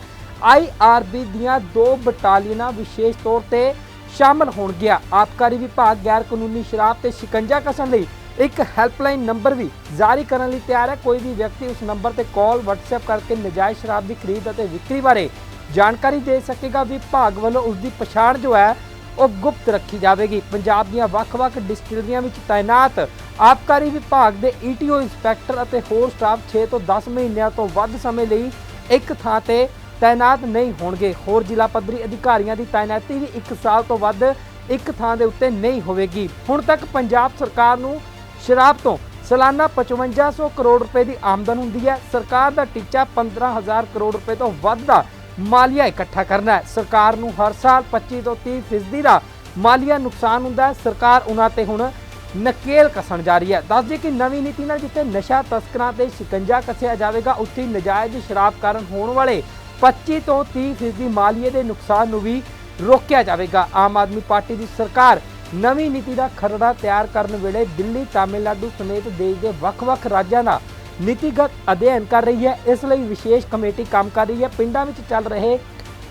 IRB ਦੀਆਂ 2 ਬਟਾਲੀਅਨਾਂ ਵਿਸ਼ੇਸ਼ ਤੌਰ ਤੇ ਸ਼ਾਮਲ ਹੋਣਗੀਆਂ। ਆਬਕਾਰੀ ਵਿਭਾਗ ਗੈਰ ਕਾਨੂੰਨੀ ਸ਼ਰਾਬ ਤੇ ਸ਼ਿਕੰਜਾ ਕਸਣ ਲਈ ਇੱਕ ਹੈਲਪਲਾਈਨ ਨੰਬਰ ਵੀ ਜਾਰੀ ਕਰਨ ਲਈ ਤਿਆਰ ਹੈ। ਕੋਈ ਵੀ ਵਿਅਕਤੀ ਉਸ ਨੰਬਰ ਤੇ ਕਾਲ, WhatsApp ਕਰਕੇ ਨਜਾਇਜ਼ ਸ਼ਰਾਬ ਦੀ ਖਰੀਦ ਅਤੇ ਵਿਕਰੀ ਬਾਰੇ ਜਾਣਕਾਰੀ ਦੇ ਸਕੇਗਾ। ਵਿਭਾਗ ਵੱਲੋਂ ਉਸ ਦੀ ਪਛਾਣ ਜੋ ਹੈ ਉਹ ਗੁਪਤ ਰੱਖੀ ਜਾਵੇਗੀ। ਪੰਜਾਬ ਦੀਆਂ ਵੱਖ-ਵੱਖ ਡਿਸਟਿਲਰੀਆਂ ਵਿੱਚ ਤਾਇਨਾਤ ਆਬਕਾਰੀ ਵਿਭਾਗ ਦੇ ETO ਇੰਸਪੈਕਟਰ ਅਤੇ ਹੋਰ ਸਟਾਫ 6 ਤੋਂ 10 ਮਹੀਨਿਆਂ ਤੋਂ ਵੱਧ ਸਮੇਂ ਲਈ ਇੱਕ ਥਾਂ ਤੇ ਤਾਇਨਾਤ ਨਹੀਂ ਹੋਣਗੇ। ਹੋਰ ਜ਼ਿਲ੍ਹਾ ਪੱਧਰੀ ਅਧਿਕਾਰੀਆਂ ਦੀ ਤਾਇਨਾਤੀ ਵੀ 1 ਸਾਲ ਤੋਂ ਵੱਧ ਇੱਕ ਥਾਂ ਦੇ ਉੱਤੇ ਨਹੀਂ ਹੋਵੇਗੀ। ਹੁਣ ਤੱਕ ਪੰਜਾਬ ਸਰਕਾਰ ਨੂੰ ਸ਼ਰਾਬ ਤੋਂ ਸਾਲਾਨਾ 5500 ਕਰੋੜ ਰੁਪਏ ਦੀ ਆਮਦਨ ਹੁੰਦੀ ਹੈ। ਸਰਕਾਰ ਦਾ ਟੀਚਾ 15000 ਕਰੋੜ ਰੁਪਏ ਤੋਂ ਵੱਧ ਦਾ ਮਾਲੀਆ ਇਕੱਠਾ ਕਰਨਾ ਹੈ। ਸਰਕਾਰ ਨੂੰ ਹਰ ਸਾਲ 25 ਤੋਂ 30% ਦਾ ਮਾਲੀਆ ਨੁਕਸਾਨ ਹੁੰਦਾ ਹੈ। ਸਰਕਾਰ ਉਹਨਾਂ ਤੇ ਹੁਣ ਨਕੇਲ ਕਸਣ ਜਾ ਰਹੀ ਹੈ। ਦੱਸ ਦਈਏ ਕਿ ਨਵੀਂ ਨੀਤੀ ਨਾਲ ਜਿੱਥੇ ਨਸ਼ਾ ਤਸਕਰਾਂ ਤੇ ਸ਼ਿਕੰਜਾ ਕੱਸਿਆ ਜਾਵੇਗਾ, ਉੱਥੇ ਨਜਾਇਜ਼ ਸ਼ਰਾਬ ਕਾਰਨ ਹੋਣ ਵਾਲੇ 25 ਤੋਂ 30% ਮਾਲੀਏ ਦੇ ਨੁਕਸਾਨ ਨੂੰ ਵੀ ਰੋਕਿਆ ਜਾਵੇਗਾ। ਆਮ ਆਦਮੀ ਪਾਰਟੀ ਦੀ ਸਰਕਾਰ ਨਵੀਂ ਨੀਤੀ ਦਾ ਖਰੜਾ ਤਿਆਰ ਕਰਨ ਵੇਲੇ ਦਿੱਲੀ, ਤਾਮਿਲਨਾਡੂ ਸਮੇਤ ਦੇਸ਼ ਦੇ ਵੱਖ-ਵੱਖ ਰਾਜਾਂ ਦਾ ਨੀਤੀਗਤ ਅਧਿਐਨ ਕਰ ਰਹੀ ਹੈ। ਇਸ ਲਈ ਵਿਸ਼ੇਸ਼ ਕਮੇਟੀ ਕੰਮ ਕਰ ਰਹੀ ਹੈ। ਪਿੰਡਾਂ ਵਿੱਚ ਚੱਲ ਰਹੇ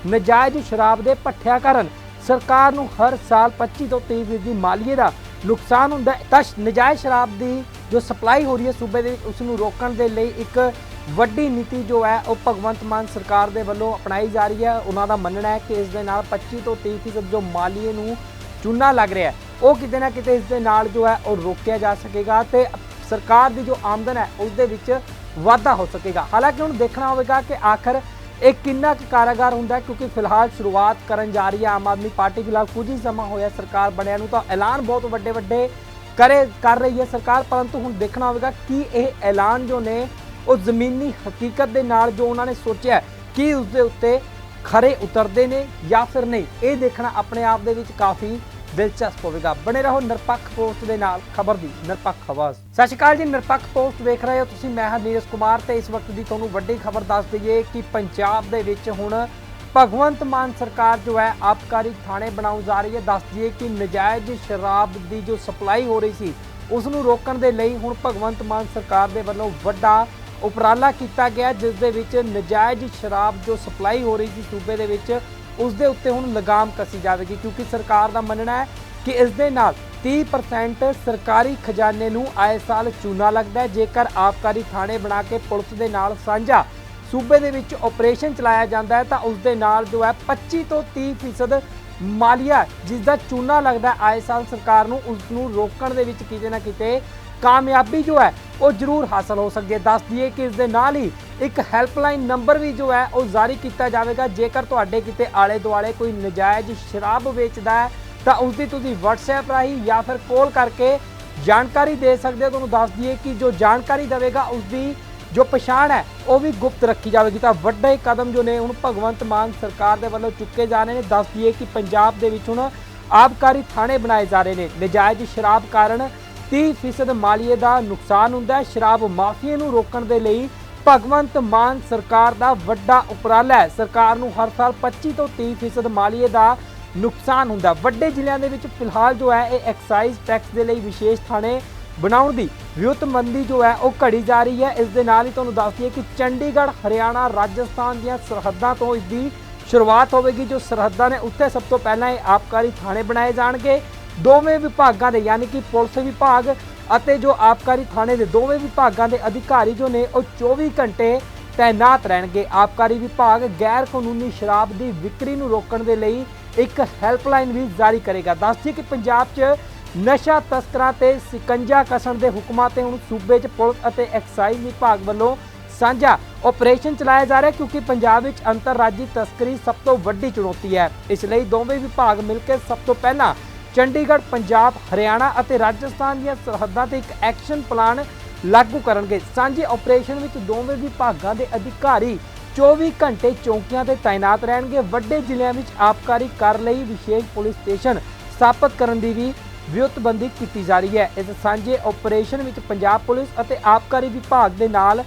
ਨਜਾਇਜ਼ ਸ਼ਰਾਬ ਦੇ ਭੱਠਿਆਂ ਕਾਰਨ ਸਰਕਾਰ ਨੂੰ ਹਰ ਸਾਲ 25 ਤੋਂ 30% ਮਾਲੀਏ ਦਾ ਨੁਕਸਾਨ ਹੁੰਦਾ ਹੈ। ਤਾਂ ਨਜਾਇਜ਼ ਸ਼ਰਾਬ ਦੀ ਜੋ ਸਪਲਾਈ ਹੋ ਰਹੀ ਹੈ ਸੂਬੇ ਦੇ ਵਿੱਚ, ਉਸ ਨੂੰ ਰੋਕਣ ਦੇ ਲਈ ਇੱਕ ਵੱਡੀ ਨੀਤੀ ਜੋ ਹੈ ਉਹ ਭਗਵੰਤ ਮਾਨ ਸਰਕਾਰ ਦੇ ਵੱਲੋਂ ਅਪਣਾਈ ਜਾ ਰਹੀ ਹੈ। ਉਹਨਾਂ ਦਾ ਮੰਨਣਾ ਹੈ ਕਿ ਇਸ ਦੇ ਨਾਲ 25 ਤੋਂ 30% ਜੋ ਮਾਲੀਏ ਨੂੰ ਚੂਨਾ ਲੱਗ ਰਿਹਾ ਹੈ ਉਹ ਕਿਤੇ ਨਾ ਕਿਤੇ ਇਸ ਦੇ ਨਾਲ ਜੋ ਹੈ ਉਹ ਰੋਕਿਆ ਜਾ ਸਕੇਗਾ ਤੇ ਸਰਕਾਰ ਦੀ ਜੋ ਆਮਦਨ ਹੈ ਉਸ ਦੇ ਵਿੱਚ ਵਾਧਾ ਹੋ ਸਕੇਗਾ। ਹਾਲਾਂਕਿ ਹੁਣ ਦੇਖਣਾ ਹੋਵੇਗਾ ਕਿ ਆਖਰ ਇਹ ਕਿੰਨਾ ਕੁ ਕਾਰਗਰ ਹੁੰਦਾ, ਕਿਉਂਕਿ ਫਿਲਹਾਲ ਸ਼ੁਰੂਆਤ ਕਰਨ ਜਾ ਰਹੀ ਹੈ ਆਮ ਆਦਮੀ ਪਾਰਟੀ। ਫਿਲਹਾਲ ਕੁਝ ਹੀ ਸਮਾਂ ਹੋਇਆ ਸਰਕਾਰ ਬਣਿਆ ਨੂੰ, ਤਾਂ ਐਲਾਨ ਬਹੁਤ ਵੱਡੇ ਕਰ ਰਹੀ ਹੈ ਸਰਕਾਰ, ਪਰੰਤੂ ਹੁਣ ਦੇਖਣਾ ਹੋਵੇਗਾ ਕਿ ਇਹ ਐਲਾਨ ਜੋ ਨੇ ਉਹ ਜ਼ਮੀਨੀ ਹਕੀਕਤ ਦੇ ਨਾਲ ਜੋ ਉਹਨਾਂ ਨੇ ਸੋਚਿਆ ਕਿ ਉਸ ਦੇ ਉੱਤੇ ਖਰੇ ਉਤਰਦੇ ਨੇ ਜਾਂ ਫਿਰ ਨਹੀਂ। ਇਹ ਦੇਖਣਾ ਆਪਣੇ ਆਪ ਦੇ ਵਿੱਚ ਕਾਫੀ ਦਿਲਚਸਪ ਹੋਵੇਗਾ। ਬਣੇ ਰਹੋ ਨਿਰਪੱਖ ਪੋਸਟ ਦੇ ਨਾਲ, ਖਬਰ ਦੀ ਨਿਰਪੱਖ ਆਵਾਜ਼। ਸਤਿ ਸ਼੍ਰੀ ਅਕਾਲ ਜੀ, ਨਿਰਪੱਖ ਪੋਸਟ ਵੇਖ ਰਹੇ ਹੋ ਤੁਸੀਂ। ਮੈਂ ਹਾਂ ਨੀਰਜ ਕੁਮਾਰ ਤੇ ਇਸ ਵਕਤ ਦੀ ਤੁਹਾਨੂੰ ਵੱਡੀ ਖਬਰ ਦੱਸ ਦਈਏ ਕਿ ਪੰਜਾਬ ਦੇ ਵਿੱਚ ਹੁਣ ਭਗਵੰਤ ਮਾਨ ਸਰਕਾਰ ਜੋ ਹੈ ਆਬਕਾਰੀ ਥਾਣੇ ਬਣਾਉਣ ਜਾ ਰਹੀ ਹੈ। ਦੱਸ ਦਈਏ ਕਿ ਨਜਾਇਜ਼ ਸ਼ਰਾਬ ਦੀ ਜੋ ਸਪਲਾਈ ਹੋ ਰਹੀ ਸੀ ਉਸ ਨੂੰ ਰੋਕਣ ਦੇ ਲਈ ਹੁਣ ਭਗਵੰਤ ਮਾਨ ਸਰਕਾਰ ਦੇ ਵੱਲੋਂ ਵੱਡਾ ਉਪਰਾਲਾ ਕੀਤਾ ਗਿਆ, ਜਿਸ ਦੇ ਵਿੱਚ ਨਜਾਇਜ਼ ਸ਼ਰਾਬ ਜੋ ਸਪਲਾਈ ਹੋ ਰਹੀ ਸੀ ਸੂਬੇ ਦੇ ਵਿੱਚ ਉਸ ਦੇ ਉੱਤੇ ਹੁਣ ਲਗਾਮ ਕੱਸੀ ਜਾਵੇਗੀ। ਕਿਉਂਕਿ ਸਰਕਾਰ ਦਾ ਮੰਨਣਾ ਹੈ ਕਿ ਇਸ ਦੇ ਨਾਲ 30% ਸਰਕਾਰੀ ਖਜ਼ਾਨੇ ਨੂੰ ਆਏ ਸਾਲ ਚੂਨਾ ਲੱਗਦਾ ਹੈ। ਜੇਕਰ ਆਬਕਾਰੀ ਥਾਣੇ ਬਣਾ ਕੇ ਪੁਲਿਸ ਦੇ ਨਾਲ ਸਾਂਝਾ ਸੂਬੇ ਦੇ ਵਿੱਚ ਆਪਰੇਸ਼ਨ ਚਲਾਇਆ ਜਾਂਦਾ ਹੈ ਤਾਂ ਉਸ ਦੇ ਨਾਲ ਜੋ ਹੈ 25 ਤੋਂ 30% ਮਾਲੀਆ ਜਿਸ ਦਾ ਚੂਨਾ ਲੱਗਦਾ ਆਏ ਸਾਲ ਸਰਕਾਰ ਨੂੰ, ਉਸ ਨੂੰ ਰੋਕਣ ਦੇ ਵਿੱਚ ਕਿਤੇ ਨਾ ਕਿਤੇ ਕਾਮਯਾਬੀ ਜੋ ਹੈ ਉਹ ਜ਼ਰੂਰ ਹਾਸਲ ਹੋ ਸਕਦੀ ਹੈ। ਦੱਸ ਦਈਏ ਕਿ ਇਸ ਦੇ ਨਾਲ ਹੀ ਇੱਕ ਹੈਲਪਲਾਈਨ ਨੰਬਰ ਵੀ ਜੋ ਹੈ ਉਹ ਜਾਰੀ ਕੀਤਾ ਜਾਵੇਗਾ। ਜੇਕਰ ਤੁਹਾਡੇ ਕਿਤੇ ਆਲੇ ਦੁਆਲੇ ਕੋਈ ਨਜਾਇਜ਼ ਸ਼ਰਾਬ ਵੇਚਦਾ ਹੈ ਤਾਂ ਉਸ ਦੀ ਤੁਸੀਂ WhatsApp ਰਾਹੀਂ ਜਾਂ ਫਿਰ ਕਾਲ ਕਰਕੇ ਜਾਣਕਾਰੀ ਦੇ ਸਕਦੇ ਹੋ। ਤੁਹਾਨੂੰ ਦੱਸ ਦਈਏ ਕਿ ਜੋ ਜਾਣਕਾਰੀ ਦੇਵੇਗਾ ਉਸ ਦੀ ਜੋ ਪਛਾਣ ਹੈ ਉਹ ਵੀ ਗੁਪਤ ਰੱਖੀ ਜਾਵੇਗੀ। ਤਾਂ ਵੱਡੇ ਕਦਮ ਜੋ ਨੇ ਹੁਣ ਭਗਵੰਤ ਮਾਨ ਸਰਕਾਰ ਦੇ ਵੱਲੋਂ ਚੁੱਕੇ ਜਾ ਰਹੇ ਨੇ। ਦੱਸ ਦਈਏ ਕਿ ਪੰਜਾਬ ਦੇ ਵਿੱਚ ਹੁਣ ਆਬਕਾਰੀ ਥਾਣੇ ਬਣਾਏ ਜਾ ਰਹੇ ਨੇ। ਨਜਾਇਜ਼ ਸ਼ਰਾਬ ਕਾਰਨ 30% ਮਾਲੀਏ ਦਾ ਨੁਕਸਾਨ ਹੁੰਦਾ ਹੈ। ਸ਼ਰਾਬ ਮਾਫੀਏ ਨੂੰ ਰੋਕਣ ਦੇ ਲਈ ਭਗਵੰਤ ਮਾਨ ਸਰਕਾਰ ਦਾ ਵੱਡਾ ਉਪਰਾਲਾ ਹੈ। ਸਰਕਾਰ ਨੂੰ ਹਰ ਸਾਲ 25 ਤੋਂ 30% ਮਾਲੀਏ ਦਾ ਨੁਕਸਾਨ ਹੁੰਦਾ। ਵੱਡੇ ਜ਼ਿਲ੍ਹਿਆਂ ਦੇ ਵਿੱਚ ਫਿਲਹਾਲ ਜੋ ਹੈ ਇਹ ਐਕਸਾਈਜ਼ ਟੈਕਸ ਦੇ ਲਈ ਵਿਸ਼ੇਸ਼ ਥਾਣੇ ਬਣਾਉਣ ਦੀ ਵਿਉਂਤਬੰਦੀ ਜੋ ਹੈ ਉਹ ਘੜੀ ਜਾ ਰਹੀ ਹੈ। ਇਸ ਦੇ ਨਾਲ ਹੀ ਤੁਹਾਨੂੰ ਦੱਸ ਦਈਏ ਕਿ ਚੰਡੀਗੜ੍ਹ, ਹਰਿਆਣਾ, ਰਾਜਸਥਾਨ ਦੀਆਂ ਸਰਹੱਦਾਂ ਤੋਂ ਇਸ ਦੀ ਸ਼ੁਰੂਆਤ ਹੋਵੇਗੀ। ਜੋ ਸਰਹੱਦਾਂ ਨੇ ਉੱਥੇ ਸਭ ਤੋਂ ਪਹਿਲਾਂ ਇਹ ਆਬਕਾਰੀ ਥਾਣੇ ਬਣਾਏ ਜਾਣਗੇ। ਦੋਵੇਂ ਵਿਭਾਗਾਂ ਦੇ ਯਾਨੀ ਕਿ ਪੁਲਿਸ ਵਿਭਾਗ ਅਤੇ ਜੋ ਆਬਕਾਰੀ ਥਾਣੇ ਦੇ ਦੋਵੇਂ ਵਿਭਾਗਾਂ ਦੇ ਅਧਿਕਾਰੀ ਜੋ ਨੇ ਉਹ 24 ਘੰਟੇ ਤੈਨਾਤ ਰਹਿਣਗੇ। ਆਬਕਾਰੀ ਵਿਭਾਗ ਗੈਰ ਕਾਨੂੰਨੀ ਸ਼ਰਾਬ ਦੀ ਵਿਕਰੀ ਨੂੰ ਰੋਕਣ ਦੇ ਲਈ ਇੱਕ ਹੈਲਪਲਾਈਨ ਵੀ ਜਾਰੀ ਕਰੇਗਾ। ਦੱਸ ਦਈਏ ਕਿ ਪੰਜਾਬ 'ਚ ਨਸ਼ਾ ਤਸਕਰਾਂ ਤੇ ਸਿਕੰਜਾ ਕਸਣ ਦੇ ਹੁਕਮਾਂ ਤੇ ਹੁਣ ਸੂਬੇ 'ਚ ਪੁਲਿਸ ਅਤੇ ਐਕਸਾਈਜ਼ ਵਿਭਾਗ ਵੱਲੋਂ ਸਾਂਝਾ ਆਪਰੇਸ਼ਨ ਚਲਾਇਆ ਜਾ ਰਿਹਾ ਕਿਉਂਕਿ ਪੰਜਾਬ ਵਿੱਚ ਅੰਤਰਰਾਜੀ ਤਸਕਰੀ ਸਭ ਤੋਂ ਵੱਡੀ ਚੁਣੌਤੀ ਹੈ। ਇਸ ਲਈ ਦੋਵੇਂ ਵਿਭਾਗ ਮਿਲ ਕੇ ਸਭ ਤੋਂ ਪਹਿਲਾਂ ਚੰਡੀਗੜ੍ਹ, ਪੰਜਾਬ, ਹਰਿਆਣਾ ਅਤੇ ਰਾਜਸਥਾਨ ਦੀਆਂ ਸਰਹੱਦਾਂ ਤੇ ਇੱਕ ਐਕਸ਼ਨ ਪਲਾਨ ਲਾਗੂ ਕਰਨਗੇ। ਸਾਂਝੇ ਆਪਰੇਸ਼ਨ ਵਿੱਚ ਦੋਵੇਂ ਵਿਭਾਗਾਂ ਦੇ ਅਧਿਕਾਰੀ 24 ਘੰਟੇ ਚੌਕੀਆਂ ਤੇ ਤਾਇਨਾਤ ਰਹਿਣਗੇ। ਵੱਡੇ ਜ਼ਿਲ੍ਹਿਆਂ ਵਿੱਚ ਆਬਕਾਰੀ ਕਰ ਲਈ ਵਿਸ਼ੇਸ਼ ਪੁਲਿਸ ਸਟੇਸ਼ਨ ਸਥਾਪਿਤ ਕਰਨ ਦੀ ਵੀ ਵਿਉਂਤਬੰਦੀ ਕੀਤੀ ਜਾ ਰਹੀ ਹੈ। ਇਸ ਸਾਂਝੇ ਆਪਰੇਸ਼ਨ ਵਿੱਚ ਪੰਜਾਬ ਪੁਲਿਸ ਅਤੇ ਆਬਕਾਰੀ ਵਿਭਾਗ ਦੇ ਨਾਲ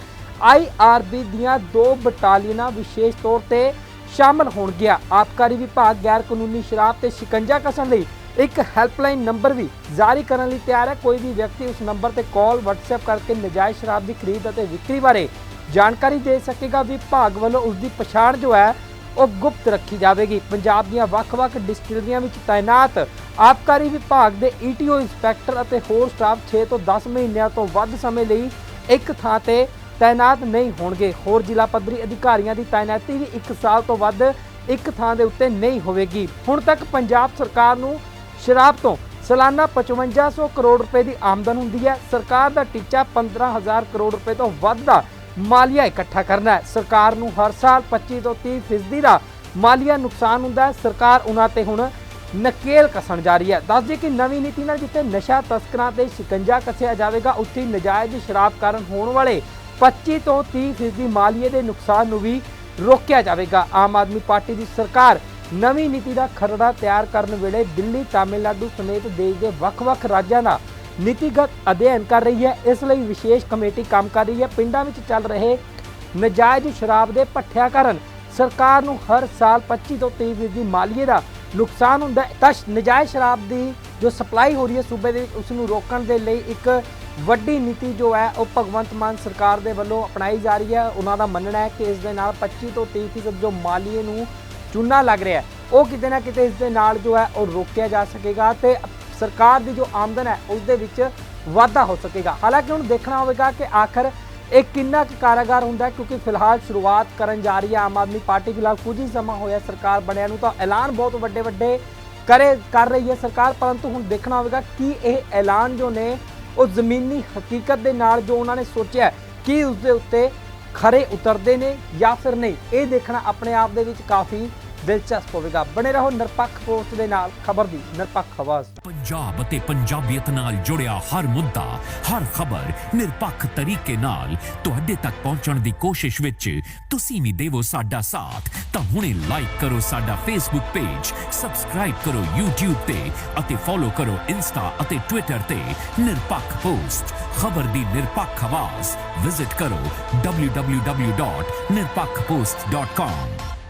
IRB ਦੀਆਂ 2 ਬਟਾਲੀਅਨਾਂ ਵਿਸ਼ੇਸ਼ ਤੌਰ ਤੇ ਸ਼ਾਮਲ ਹੋਣਗੀਆਂ। ਆਬਕਾਰੀ ਵਿਭਾਗ ਗੈਰ ਕਾਨੂੰਨੀ ਸ਼ਰਾਬ ਤੇ ਸ਼ਿਕੰਜਾ ਕਸਣ ਲਈ ਇੱਕ ਹੈਲਪਲਾਈਨ ਨੰਬਰ ਵੀ ਜਾਰੀ ਕਰਨ ਲਈ ਤਿਆਰ ਹੈ। ਕੋਈ ਵੀ ਵਿਅਕਤੀ ਉਸ ਨੰਬਰ ਤੇ ਕਾਲ WhatsApp ਕਰਕੇ ਨਜਾਇਜ਼ ਸ਼ਰਾਬ ਦੀ ਖਰੀਦ ਅਤੇ ਵਿਕਰੀ ਬਾਰੇ ਜਾਣਕਾਰੀ ਦੇ ਸਕੇਗਾ। ਵਿਭਾਗ ਵੱਲੋਂ ਉਸ ਦੀ ਪਛਾਣ ਜੋ ਹੈ ਉਹ ਗੁਪਤ ਰੱਖੀ ਜਾਵੇਗੀ। ਪੰਜਾਬ ਦੀਆਂ ਵੱਖ-ਵੱਖ ਡਿਸਟਿਲਰੀਆਂ ਵਿੱਚ ਤਾਇਨਾਤ ਆਬਕਾਰੀ ਵਿਭਾਗ ਦੇ ETO ਇੰਸਪੈਕਟਰ ਅਤੇ ਹੋਰ ਸਟਾਫ 6 ਤੋਂ 10 ਮਹੀਨਿਆਂ ਤੋਂ ਵੱਧ ਸਮੇਂ ਲਈ ਇੱਕ ਥਾਂ ਤੇ ਤਾਇਨਾਤ ਨਹੀਂ ਹੋਣਗੇ। ਹੋਰ ਜ਼ਿਲ੍ਹਾ ਪੱਧਰੀ ਅਧਿਕਾਰੀਆਂ ਦੀ ਤਾਇਨਾਤੀ ਵੀ 1 ਸਾਲ ਤੋਂ ਵੱਧ ਇੱਕ ਥਾਂ ਦੇ ਉੱਤੇ ਨਹੀਂ ਹੋਵੇਗੀ। ਹੁਣ ਤੱਕ ਪੰਜਾਬ ਸਰਕਾਰ ਨੂੰ ਸ਼ਰਾਬ ਤੋਂ ਸਾਲਾਨਾ 5500 ਕਰੋੜ ਰੁਪਏ ਦੀ ਆਮਦਨ ਹੁੰਦੀ ਹੈ। ਸਰਕਾਰ ਦਾ ਟੀਚਾ 15000 ਕਰੋੜ ਰੁਪਏ ਤੋਂ ਵੱਧ ਦਾ ਮਾਲੀਆ ਇਕੱਠਾ ਕਰਨਾ ਹੈ। ਸਰਕਾਰ ਨੂੰ ਹਰ ਸਾਲ 25 ਤੋਂ 30% ਦਾ ਮਾਲੀਆ ਨੁਕਸਾਨ ਹੁੰਦਾ ਹੈ। ਸਰਕਾਰ ਉਹਨਾਂ ਤੇ ਹੁਣ ਨਕੇਲ ਕਸਣ ਜਾ ਰਹੀ ਹੈ। ਦੱਸ ਦਈਏ ਕਿ ਨਵੀਂ ਨੀਤੀ ਨਾਲ ਜਿੱਥੇ ਨਸ਼ਾ ਤਸਕਰਾਂ ਤੇ ਸ਼ਿਕੰਜਾ ਕੱਸਿਆ ਜਾਵੇਗਾ ਉੱਥੇ ਨਜਾਇਜ਼ ਸ਼ਰਾਬ ਕਾਰਨ ਹੋਣ ਵਾਲੇ 25 ਤੋਂ 30% ਮਾਲੀਏ ਦੇ ਨੁਕਸਾਨ ਨੂੰ ਵੀ ਰੋਕਿਆ ਜਾਵੇਗਾ। ਆਮ ਆਦਮੀ ਪਾਰਟੀ ਦੀ ਸਰਕਾਰ ਨਵੀਂ ਨੀਤੀ ਦਾ ਖਰੜਾ ਤਿਆਰ ਕਰਨ ਵੇਲੇ ਦਿੱਲੀ, ਤਾਮਿਲਨਾਡੂ ਸਮੇਤ ਦੇਸ਼ ਦੇ ਵੱਖ-ਵੱਖ ਰਾਜਾਂ ਦਾ ਨੀਤੀਗਤ ਅਧਿਐਨ ਕਰ ਰਹੀ ਹੈ। ਇਸ ਲਈ ਵਿਸ਼ੇਸ਼ ਕਮੇਟੀ ਕੰਮ ਕਰ ਰਹੀ ਹੈ। ਪਿੰਡਾਂ ਵਿੱਚ ਚੱਲ ਰਹੇ ਨਜਾਇਜ਼ ਸ਼ਰਾਬ ਦੇ ਭੱਠਿਆਂ ਕਾਰਨ ਸਰਕਾਰ ਨੂੰ ਹਰ ਸਾਲ 25 ਤੋਂ 30% ਮਾਲੀਏ ਦਾ ਨੁਕਸਾਨ ਹੁੰਦਾ ਹੈ। ਤਾਂ ਨਜਾਇਜ਼ ਸ਼ਰਾਬ ਦੀ ਜੋ ਸਪਲਾਈ ਹੋ ਰਹੀ ਹੈ ਸੂਬੇ ਦੇ ਵਿੱਚ ਉਸ ਨੂੰ ਰੋਕਣ ਦੇ ਲਈ ਇੱਕ ਵੱਡੀ ਨੀਤੀ ਜੋ ਹੈ ਉਹ ਭਗਵੰਤ ਮਾਨ ਸਰਕਾਰ ਦੇ ਵੱਲੋਂ ਅਪਣਾਈ ਜਾ ਰਹੀ ਹੈ। ਉਹਨਾਂ ਦਾ ਮੰਨਣਾ ਹੈ ਕਿ ਇਸ ਦੇ ਨਾਲ 25 ਤੋਂ 30% ਜੋ ਮਾਲੀਏ ਨੂੰ ਚੂਨਾ ਲੱਗ ਰਿਹਾ ਉਹ ਕਿਤੇ ਨਾ ਕਿਤੇ ਇਸ ਦੇ ਨਾਲ ਜੋ ਹੈ ਉਹ ਰੋਕਿਆ ਜਾ ਸਕੇਗਾ ਤੇ ਸਰਕਾਰ ਦੀ ਜੋ ਆਮਦਨ ਹੈ ਉਸ ਦੇ ਵਿੱਚ ਵਾਧਾ ਹੋ ਸਕੇਗਾ। ਹਾਲਾਂਕਿ ਹੁਣ ਦੇਖਣਾ ਹੋਵੇਗਾ ਕਿ ਆਖਰ ਇਹ ਕਿੰਨਾ ਕੁ ਕਾਰਗਰ ਹੁੰਦਾ ਹੈ ਕਿਉਂਕਿ ਫਿਲਹਾਲ ਸ਼ੁਰੂਆਤ ਕਰਨ ਜਾ ਰਹੀ ਹੈ ਆਮ ਆਦਮੀ ਪਾਰਟੀ। ਫਿਲਹਾਲ ਕੁਝ ਹੀ ਸਮਾਂ ਹੋਇਆ ਸਰਕਾਰ ਬਣਿਆ ਨੂੰ ਤਾਂ ਐਲਾਨ ਬਹੁਤ ਵੱਡੇ ਕਰ ਰਹੀ ਹੈ ਸਰਕਾਰ, ਪਰੰਤੂ ਹੁਣ ਦੇਖਣਾ ਹੋਵੇਗਾ ਕਿ ਇਹ ਐਲਾਨ ਜੋ ਨੇ ਉਹ ਜ਼ਮੀਨੀ ਹਕੀਕਤ ਦੇ ਨਾਲ ਜੋ ਉਹਨਾਂ ਨੇ ਸੋਚਿਆ ਕਿ ਉਸ ਦੇ ਉੱਤੇ ਖਰੇ ਉਤਰਦੇ ਨੇ ਜਾਂ ਫਿਰ ਨਹੀਂ। ਇਹ ਦੇਖਣਾ ਆਪਣੇ ਆਪ ਦੇ ਵਿੱਚ ਕਾਫੀ ਦਿਲਚਸਪ ਹੋਵੇਗਾ। ਬਣੇ ਰਹੋ ਨਿਰਪੱਖ ਪੋਸਟ ਦੇ ਨਾਲ, ਖਬਰ ਦੀ ਨਿਰਪੱਖ ਆਵਾਜ਼। ਪੰਜਾਬ ਅਤੇ ਪੰਜਾਬੀਅਤ ਨਾਲ ਜੁੜਿਆ ਹਰ ਮੁੱਦਾ, ਹਰ ਖਬਰ ਨਿਰਪੱਖ ਤਰੀਕੇ ਨਾਲ ਤੁਹਾਡੇ ਤੱਕ ਪਹੁੰਚਣ ਦੀ ਕੋਸ਼ਿਸ਼ ਵਿੱਚ ਤੁਸੀਂ ਵੀ ਦੇਵੋ ਸਾਡਾ ਸਾਥ। ਤਾਂ ਹੁਣੇ ਲਾਈਕ ਕਰੋ ਸਾਡਾ Facebook ਪੇਜ, ਸਬਸਕ੍ਰਾਈਬ ਕਰੋ YouTube ਤੇ ਅਤੇ ਫੋਲੋ ਕਰੋ Insta ਅਤੇ Twitter ਤੇ ਨਿਰਪੱਖ ਪੋਸਟ, ਖਬਰ ਦੀ ਨਿਰਪੱਖ ਆਵਾਜ਼। ਵਿਜ਼ਿਟ ਕਰੋ www.nirpakhpost.com।